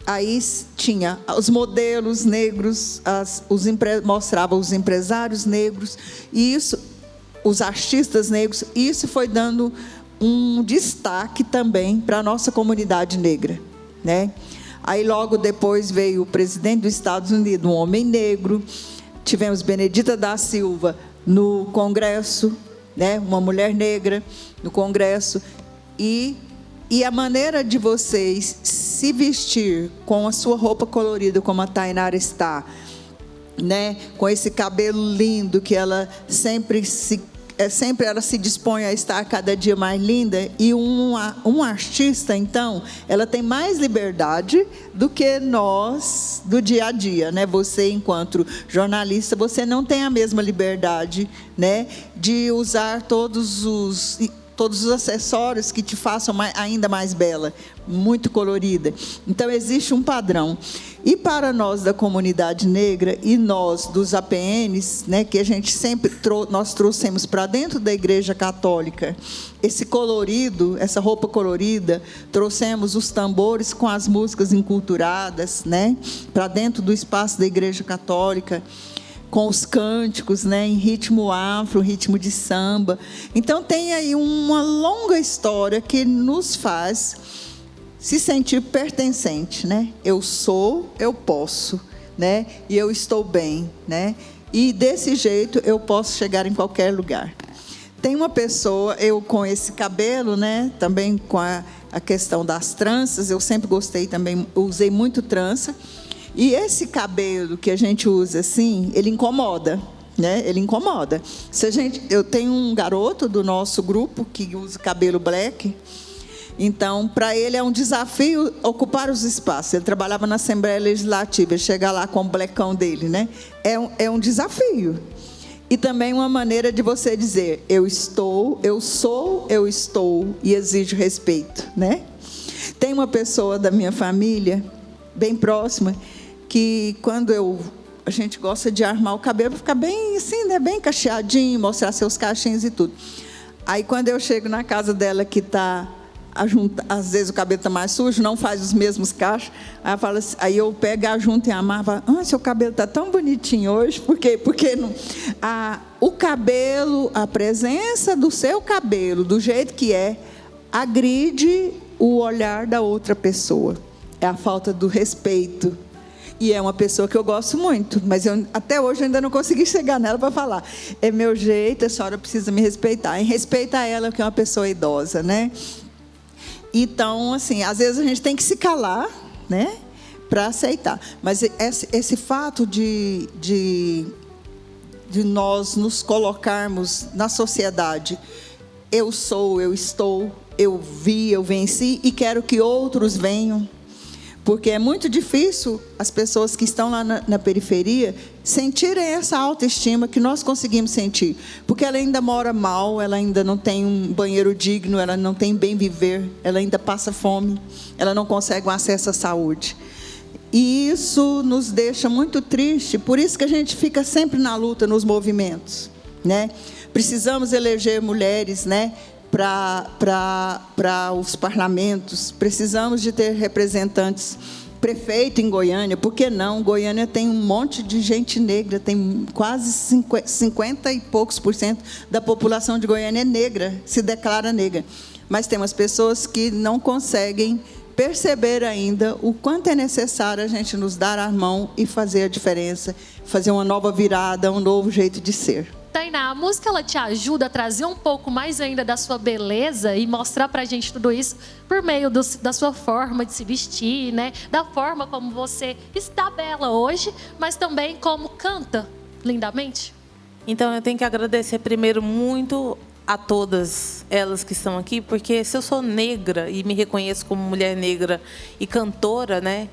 aí tinha os modelos negros, mostrava os empresários negros, e isso, os artistas negros, e isso foi dando um destaque também para a nossa comunidade negra, né? Aí logo depois veio o presidente dos Estados Unidos, um homem negro. Tivemos Benedita da Silva no Congresso, né? Uma mulher negra no Congresso. E a maneira de vocês se vestir com a sua roupa colorida, como a Tainara está, né? Com esse cabelo lindo que ela sempre ela se dispõe a estar cada dia mais linda, e um artista, então, ela tem mais liberdade do que nós do dia a dia, né? Você, enquanto jornalista, você não tem a mesma liberdade, né, de usar todos os acessórios que te façam ainda mais bela, muito colorida. Então, existe um padrão. E para nós da comunidade negra e nós dos APNs, né, que a gente sempre nós trouxemos para dentro da Igreja Católica esse colorido, essa roupa colorida, trouxemos os tambores com as músicas enculturadas, né, para dentro do espaço da Igreja Católica, com os cânticos, né, em ritmo afro, ritmo de samba. Então, tem aí uma longa história que nos faz se sentir pertencente, né? Eu sou, eu posso, né? E eu estou bem, né? E desse jeito eu posso chegar em qualquer lugar. Tem uma pessoa, eu com esse cabelo, né? Também com a questão das tranças, eu sempre gostei também, usei muito trança. E esse cabelo que a gente usa assim, ele incomoda, né? Ele incomoda. Eu tenho um garoto do nosso grupo que usa cabelo black. Então, para ele é um desafio ocupar os espaços. Ele trabalhava na Assembleia Legislativa, ele chega lá com o blecão dele, né? É um desafio. E também uma maneira de você dizer, eu sou, eu estou, e exijo respeito, né? Tem uma pessoa da minha família, bem próxima, que quando a gente gosta de armar o cabelo para ficar bem assim, né? Bem cacheadinho, mostrar seus cachinhos e tudo. Aí, quando eu chego na casa dela, que está... às vezes o cabelo está mais sujo, não faz os mesmos cachos. Aí eu pego a junta e amarro, seu cabelo está tão bonitinho hoje, porque não, o cabelo, a presença do seu cabelo, do jeito que agride o olhar da outra pessoa. É a falta do respeito. E é uma pessoa que eu gosto muito, mas até hoje ainda não consegui chegar nela para falar. É meu jeito, a senhora precisa me respeitar. E respeita ela, que é uma pessoa idosa, né? Então, assim, às vezes a gente tem que se calar, né, para aceitar. Mas esse fato de nós nos colocarmos na sociedade, eu sou, eu estou, eu vi, eu venci e quero que outros venham. Porque é muito difícil as pessoas que estão lá na periferia sentirem essa autoestima que nós conseguimos sentir. Porque ela ainda mora mal, ela ainda não tem um banheiro digno, ela não tem bem viver, ela ainda passa fome, ela não consegue um acesso à saúde. E isso nos deixa muito triste, por isso que a gente fica sempre na luta nos movimentos, né? Precisamos eleger mulheres, né, para os parlamentos, precisamos de ter representantes, prefeito em Goiânia, por que não? Goiânia tem um monte de gente negra, tem quase 50 e poucos % da população de Goiânia é negra, se declara negra. Mas tem umas pessoas que não conseguem perceber ainda o quanto é necessário a gente nos dar a mão e fazer a diferença, fazer uma nova virada, um novo jeito de ser. Tainá, a música ela te ajuda a trazer um pouco mais ainda da sua beleza e mostrar pra gente tudo isso por meio da sua forma de se vestir, né? Da forma como você está bela hoje, mas também como canta lindamente. Então eu tenho que agradecer primeiro muito a todas elas que estão aqui, porque se eu sou negra e me reconheço como mulher negra e cantora, né?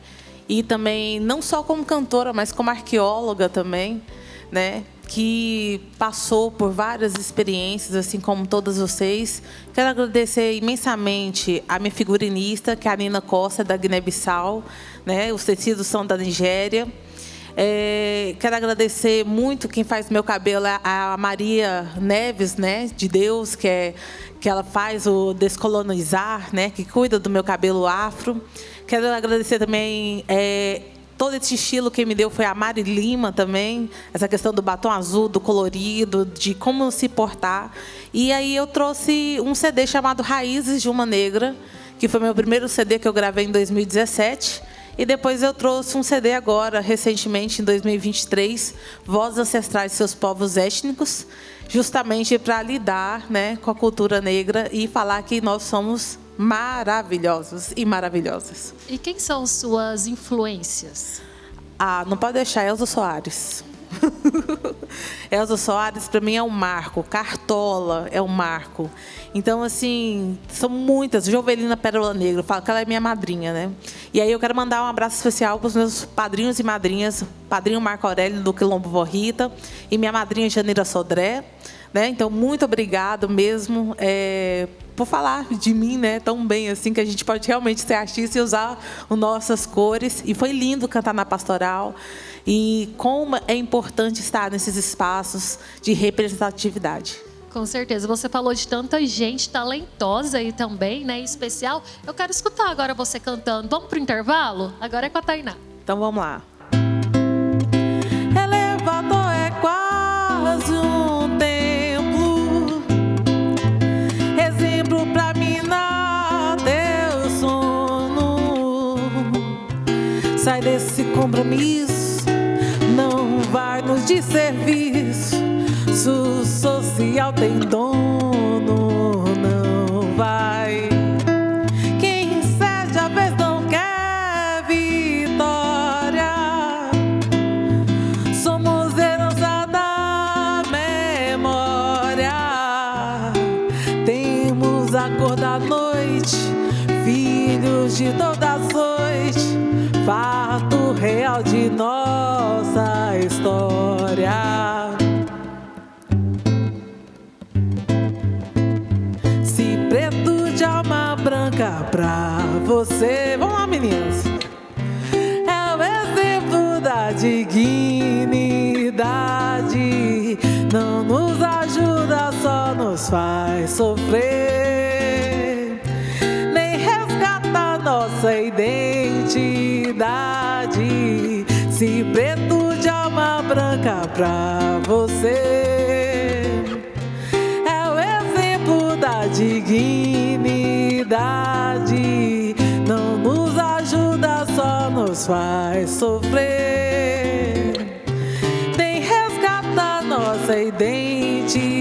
E também não só como cantora, mas como arqueóloga também, né? Que passou por várias experiências, assim como todas vocês. Quero agradecer imensamente a minha figurinista, que é a Nina Costa, da Guiné-Bissau, né? Os tecidos são da Nigéria. Quero agradecer muito quem faz meu cabelo, a Maria Neves, né? De Deus, que ela faz o Descolonizar, né? Que cuida do meu cabelo afro. Quero agradecer também... todo esse estilo que me deu foi a Mari Lima também, essa questão do batom azul, do colorido, de como se portar. E aí eu trouxe um CD chamado Raízes de uma Negra, que foi meu primeiro CD que eu gravei em 2017. E depois eu trouxe um CD agora, recentemente, em 2023, Vozes Ancestrais de Seus Povos Étnicos, justamente para lidar, né, com a cultura negra e falar que nós somos maravilhosos e maravilhosas. E quem são suas influências? Não pode deixar, Elza Soares. Elza Soares, para mim, é um marco. Cartola é um marco. Então, assim, são muitas. Jovelina Pérola Negra, eu falo que ela é minha madrinha, né? E aí eu quero mandar um abraço especial para os meus padrinhos e madrinhas. Padrinho Marco Aurélio, do Quilombo Vó Rita, e minha madrinha Janira Sodré. Né? Então, muito obrigado mesmo por falar de mim, né, tão bem assim, que a gente pode realmente ser artista e usar as nossas cores. E foi lindo cantar na pastoral. E como é importante estar nesses espaços de representatividade. Com certeza. Você falou de tanta gente talentosa aí também, né, especial. Eu quero escutar agora você cantando. Vamos pro intervalo? Agora é com a Tainá. Então, vamos lá. Elevador é quase um templo, exemplo pra minar teu sono. Sai desse compromisso, não vai nos de serviço. Social tem dono, não vai. Quem cede a vez não quer vitória. Somos herança da memória. Temos a cor da noite, filhos de toda noite, fato real de nossa história. Branca pra você. Vamos lá, meninas. É o exemplo da dignidade. Não nos ajuda, só nos faz sofrer. Nem resgata nossa identidade. Se preto de alma branca pra você. É o exemplo da dignidade, não nos ajuda, só nos faz sofrer. Nem resgata nossa identidade.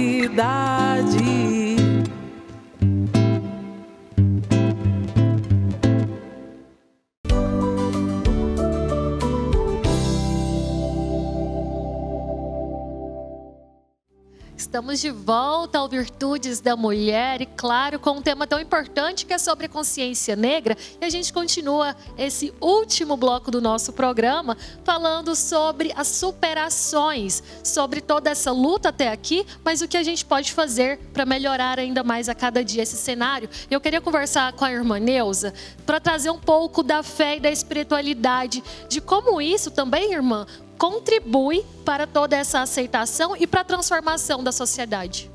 Estamos de volta ao Virtudes da Mulher e, claro, com um tema tão importante que é sobre a consciência negra. E a gente continua esse último bloco do nosso programa falando sobre as superações, sobre toda essa luta até aqui, mas o que a gente pode fazer para melhorar ainda mais a cada dia esse cenário. Eu queria conversar com a irmã Neuza para trazer um pouco da fé e da espiritualidade, de como isso também, irmã, contribui para toda essa aceitação e para a transformação da sociedade.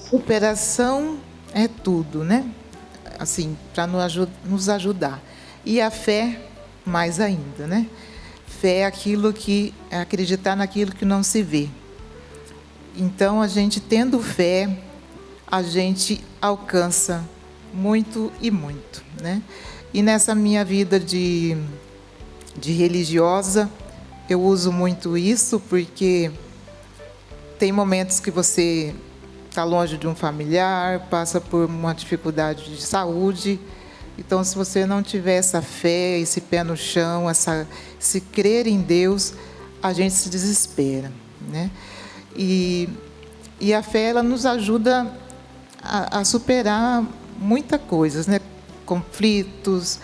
Superação é tudo, né? Assim, para nos ajudar. E a fé, mais ainda, né? Fé é aquilo que é acreditar naquilo que não se vê. Então, a gente tendo fé, a gente alcança muito e muito, né? E nessa minha vida de religiosa, eu uso muito isso porque tem momentos que você está longe de um familiar, passa por uma dificuldade de saúde. Então, se você não tiver essa fé, esse pé no chão, esse crer em Deus, a gente se desespera, né? E a fé, ela nos ajuda a superar muitas coisas, né? Conflitos,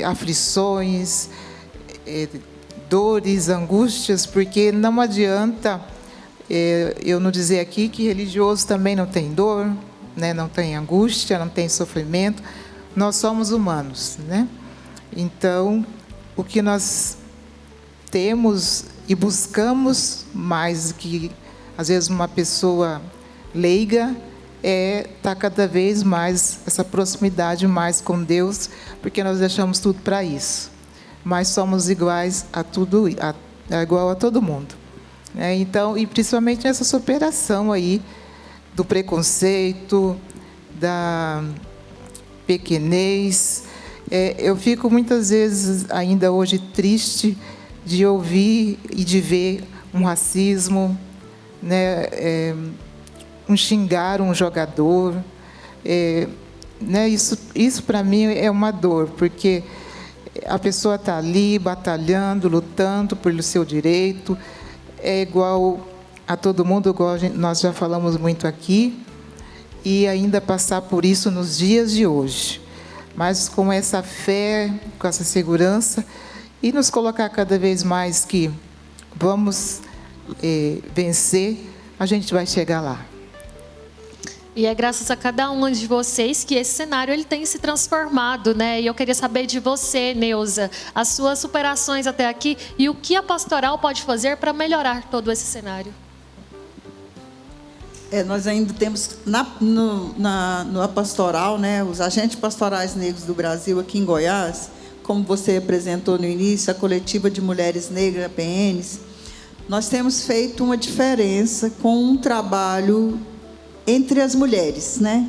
aflições, dores, angústias, porque não adianta eu não dizer aqui que religioso também não tem dor, né? Não tem angústia, não tem sofrimento. Nós somos humanos, né? Então, o que nós temos e buscamos mais do que, às vezes, uma pessoa leiga, estar cada vez mais, essa proximidade mais com Deus, porque nós deixamos tudo para isso. Mas somos iguais a tudo, igual a todo mundo. Então, e principalmente nessa superação aí do preconceito, da pequenez. Eu fico muitas vezes, ainda hoje, triste de ouvir e de ver um racismo, né? Um xingar um jogador. Né? Isso para mim é uma dor, porque a pessoa está ali batalhando, lutando pelo seu direito, é igual a todo mundo, igual nós já falamos muito aqui, e ainda passar por isso nos dias de hoje. Mas com essa fé, com essa segurança, e nos colocar cada vez mais que vamos vencer, a gente vai chegar lá. E é graças a cada um de vocês que esse cenário ele tem se transformado, né? E eu queria saber de você, Neuza, as suas superações até aqui e o que a pastoral pode fazer para melhorar todo esse cenário. Nós ainda temos na pastoral, né, os agentes pastorais negros do Brasil aqui em Goiás, como você apresentou no início, a coletiva de mulheres negras, APNs, nós temos feito uma diferença com um trabalho entre as mulheres, né?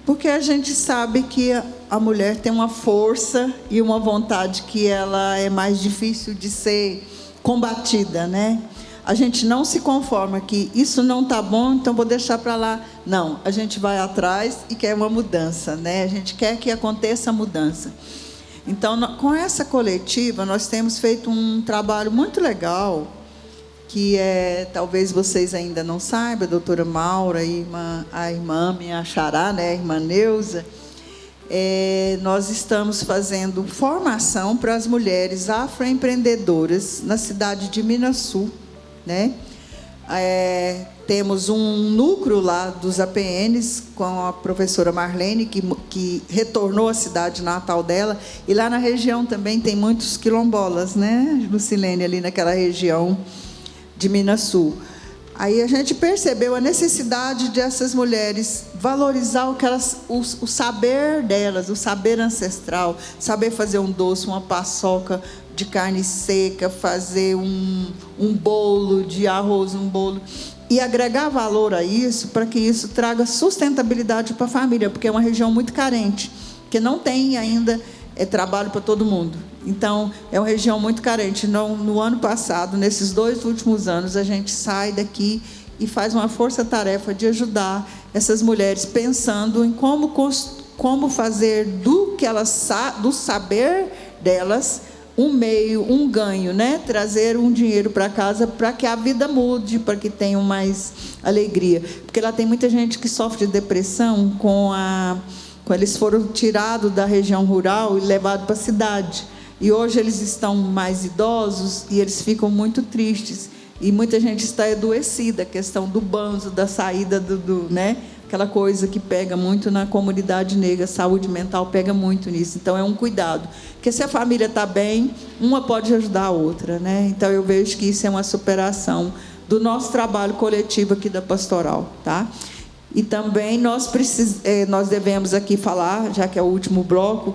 Porque a gente sabe que a mulher tem uma força e uma vontade que ela é mais difícil de ser combatida, né? A gente não se conforma que isso não está bom, então vou deixar para lá. Não, a gente vai atrás e quer uma mudança, né? A gente quer que aconteça a mudança. Então, com essa coletiva, nós temos feito um trabalho muito legal, que talvez vocês ainda não saibam, a doutora Maura, a irmã minha xará, né, a irmã Neuza, nós estamos fazendo formação para as mulheres afroempreendedoras na cidade de Minasul, né? Temos um núcleo lá dos APNs com a professora Marlene, que retornou à cidade natal dela, e lá na região também tem muitos quilombolas, né, Lucilene, ali naquela região de Minasul. Aí a gente percebeu a necessidade dessas mulheres valorizar o saber delas, o saber ancestral, saber fazer um doce, uma paçoca de carne seca, fazer um bolo de arroz, um bolo, e agregar valor a isso, para que isso traga sustentabilidade para a família, porque é uma região muito carente, que não tem ainda trabalho para todo mundo. Então, é uma região muito carente. No ano passado, nesses 2 últimos anos, a gente sai daqui e faz uma força-tarefa de ajudar essas mulheres, pensando em como fazer do saber delas um meio, um ganho, né? Trazer um dinheiro para casa para que a vida mude, para que tenham mais alegria. Porque lá tem muita gente que sofre de depressão quando eles foram tirados da região rural e levados para a cidade. E hoje eles estão mais idosos e eles ficam muito tristes. E muita gente está adoecida, a questão do banzo, da saída né? Aquela coisa que pega muito na comunidade negra, saúde mental pega muito nisso. Então, é um cuidado. Porque se a família está bem, uma pode ajudar a outra, né? Então, eu vejo que isso é uma superação do nosso trabalho coletivo aqui da Pastoral, tá? E também nós devemos aqui falar, já que é o último bloco,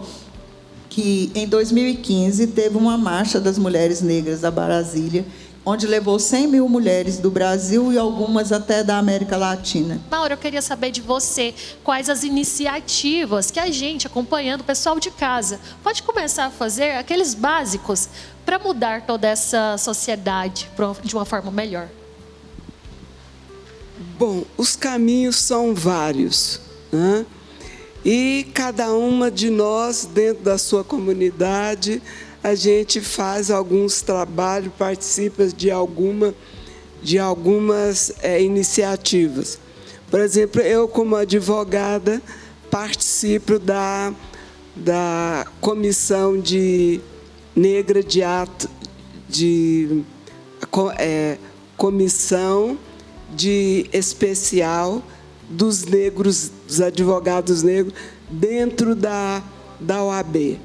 que em 2015 teve uma marcha das mulheres negras da Brasília, onde levou 100 mil mulheres do Brasil e algumas até da América Latina. Maura, eu queria saber de você quais as iniciativas que a gente, acompanhando o pessoal de casa, pode começar a fazer aqueles básicos para mudar toda essa sociedade de uma forma melhor. Bom, os caminhos são vários, né? E cada uma de nós, dentro da sua comunidade, a gente faz alguns trabalhos, participa de algumas iniciativas. Por exemplo, eu, como advogada, participo da comissão negra comissão especial dos negros, dos advogados negros, dentro da OAB.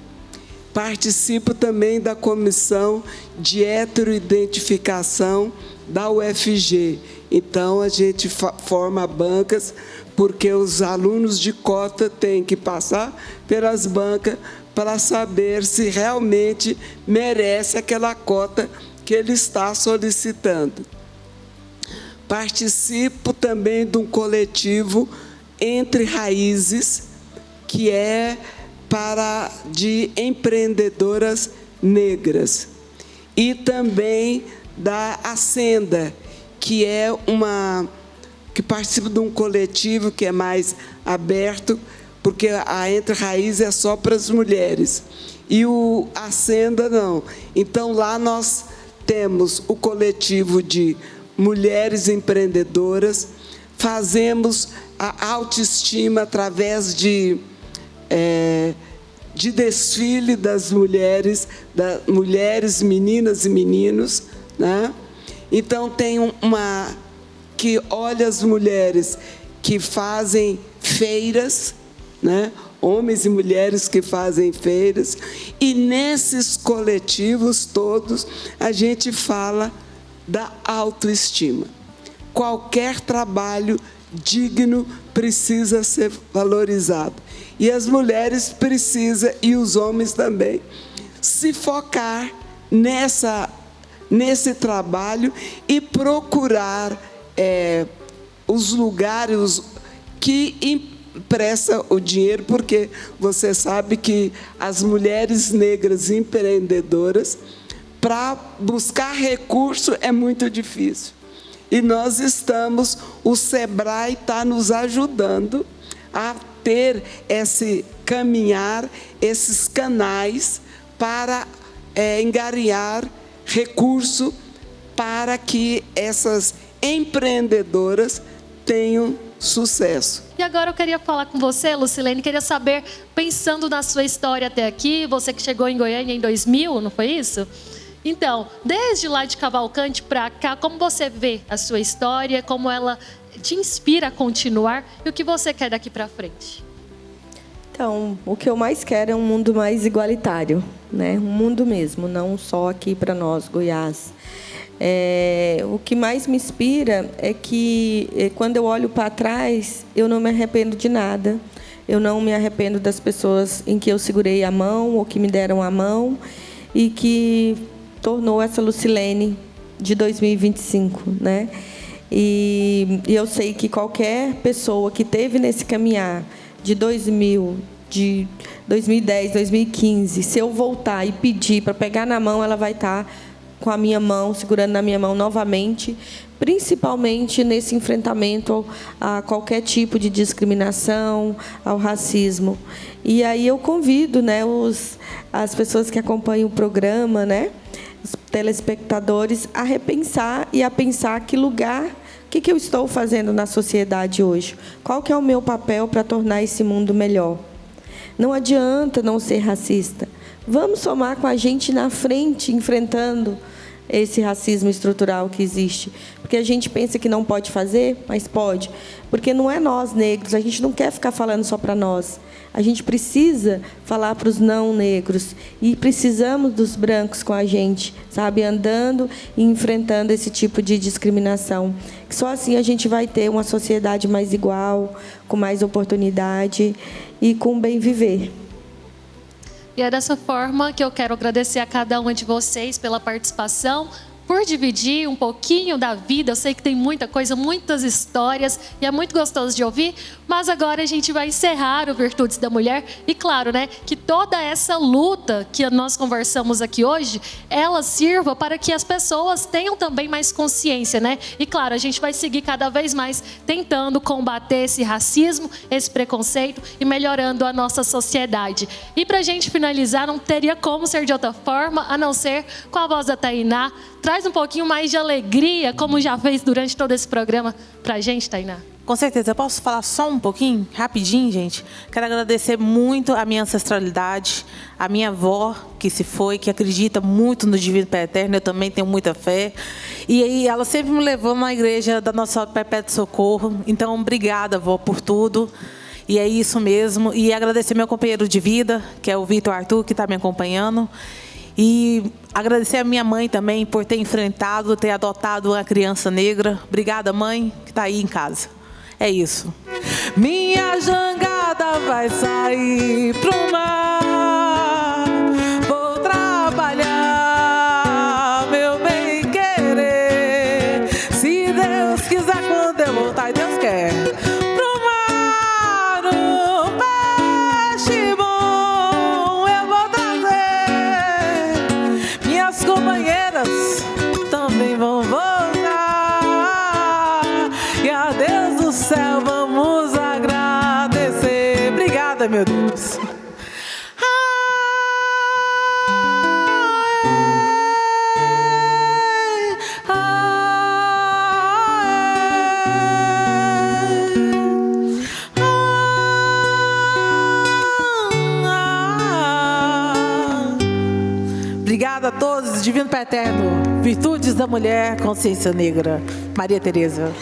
Participo também da comissão de heteroidentificação da UFG. Então, a gente forma bancas, porque os alunos de cota têm que passar pelas bancas para saber se realmente merece aquela cota que ele está solicitando. Participo também de um coletivo Entre Raízes, que é de empreendedoras negras. E também da Ascenda, que participa de um coletivo que é mais aberto, porque a Entre Raízes é só para as mulheres. E o Ascenda não. Então, lá nós temos o coletivo de mulheres empreendedoras, fazemos a autoestima através de desfile das mulheres, meninas e meninos, né? Então, tem uma que olha as mulheres que fazem feiras, né? Homens e mulheres que fazem feiras, e nesses coletivos todos a gente fala da autoestima. Qualquer trabalho digno precisa ser valorizado. E as mulheres precisam, e os homens também, se focar nesse trabalho e procurar os lugares que emprestam o dinheiro, porque você sabe que as mulheres negras empreendedoras, para buscar recurso é muito difícil. E nós o SEBRAE está nos ajudando a ter esse caminhar, esses canais para angariar recurso para que essas empreendedoras tenham sucesso. E agora eu queria falar com você, Lucilene, queria saber, pensando na sua história até aqui, você que chegou em Goiânia em 2000, não foi isso? Então, desde lá de Cavalcante para cá, como você vê a sua história, como ela te inspira a continuar e o que você quer daqui para frente? Então, o que eu mais quero é um mundo mais igualitário, né? Um mundo mesmo, não só aqui para nós, Goiás. O que mais me inspira é que, quando eu olho para trás, eu não me arrependo de nada. Eu não me arrependo das pessoas em que eu segurei a mão ou que me deram a mão e que tornou essa Lucilene de 2025, né? E eu sei que qualquer pessoa que teve nesse caminhar de 2000, de 2010, 2015, se eu voltar e pedir para pegar na mão, ela vai estar com a minha mão, segurando na minha mão novamente, principalmente nesse enfrentamento a qualquer tipo de discriminação, ao racismo. E aí eu convido, né, as pessoas que acompanham o programa, né, os telespectadores, a repensar e a pensar que lugar, o que eu estou fazendo na sociedade hoje? Qual que é o meu papel para tornar esse mundo melhor? Não adianta não ser racista. Vamos somar com a gente na frente, enfrentando esse racismo estrutural que existe. Porque a gente pensa que não pode fazer, mas pode. Porque não é nós, negros, a gente não quer ficar falando só para nós. A gente precisa falar para os não negros. E precisamos dos brancos com a gente, sabe? Andando e enfrentando esse tipo de discriminação. Só assim a gente vai ter uma sociedade mais igual, com mais oportunidade e com bem viver. E é dessa forma que eu quero agradecer a cada uma de vocês pela participação, por dividir um pouquinho da vida. Eu sei que tem muita coisa, muitas histórias, e é muito gostoso de ouvir, mas agora a gente vai encerrar o Virtudes da Mulher. E claro, né, que toda essa luta que nós conversamos aqui hoje, ela sirva para que as pessoas tenham também mais consciência, né? E claro, a gente vai seguir cada vez mais tentando combater esse racismo, esse preconceito e melhorando a nossa sociedade. E para a gente finalizar, não teria como ser de outra forma, a não ser com a voz da Tainá. Traz um pouquinho mais de alegria, como já fez durante todo esse programa, para a gente, Tainá. Com certeza. Eu posso falar só um pouquinho? Rapidinho, gente. Quero agradecer muito a minha ancestralidade, a minha avó, que se foi, que acredita muito no Divino Pai Eterno. Eu também tenho muita fé. E aí ela sempre me levou na igreja da Nossa Senhora Perpétuo Socorro. Então, obrigada, avó, por tudo. E é isso mesmo. E agradecer meu companheiro de vida, que é o Vitor Arthur, que está me acompanhando. E agradecer a minha mãe também por ter enfrentado, ter adotado uma criança negra. Obrigada, mãe, que está aí em casa. É isso. Minha jangada vai sair pro mar. Vou trabalhar, meu bem querer. Se Deus quiser, quando eu voltar, e Deus quer. Pro mar, um peixe bom eu vou trazer. Minhas companheiras também vão voltar. E a Deus do céu vamos agradecer. Obrigada, meu Deus. Obrigada a todos. Divino Pai Eterno. Virtudes da Mulher, Consciência Negra. Maria Tereza.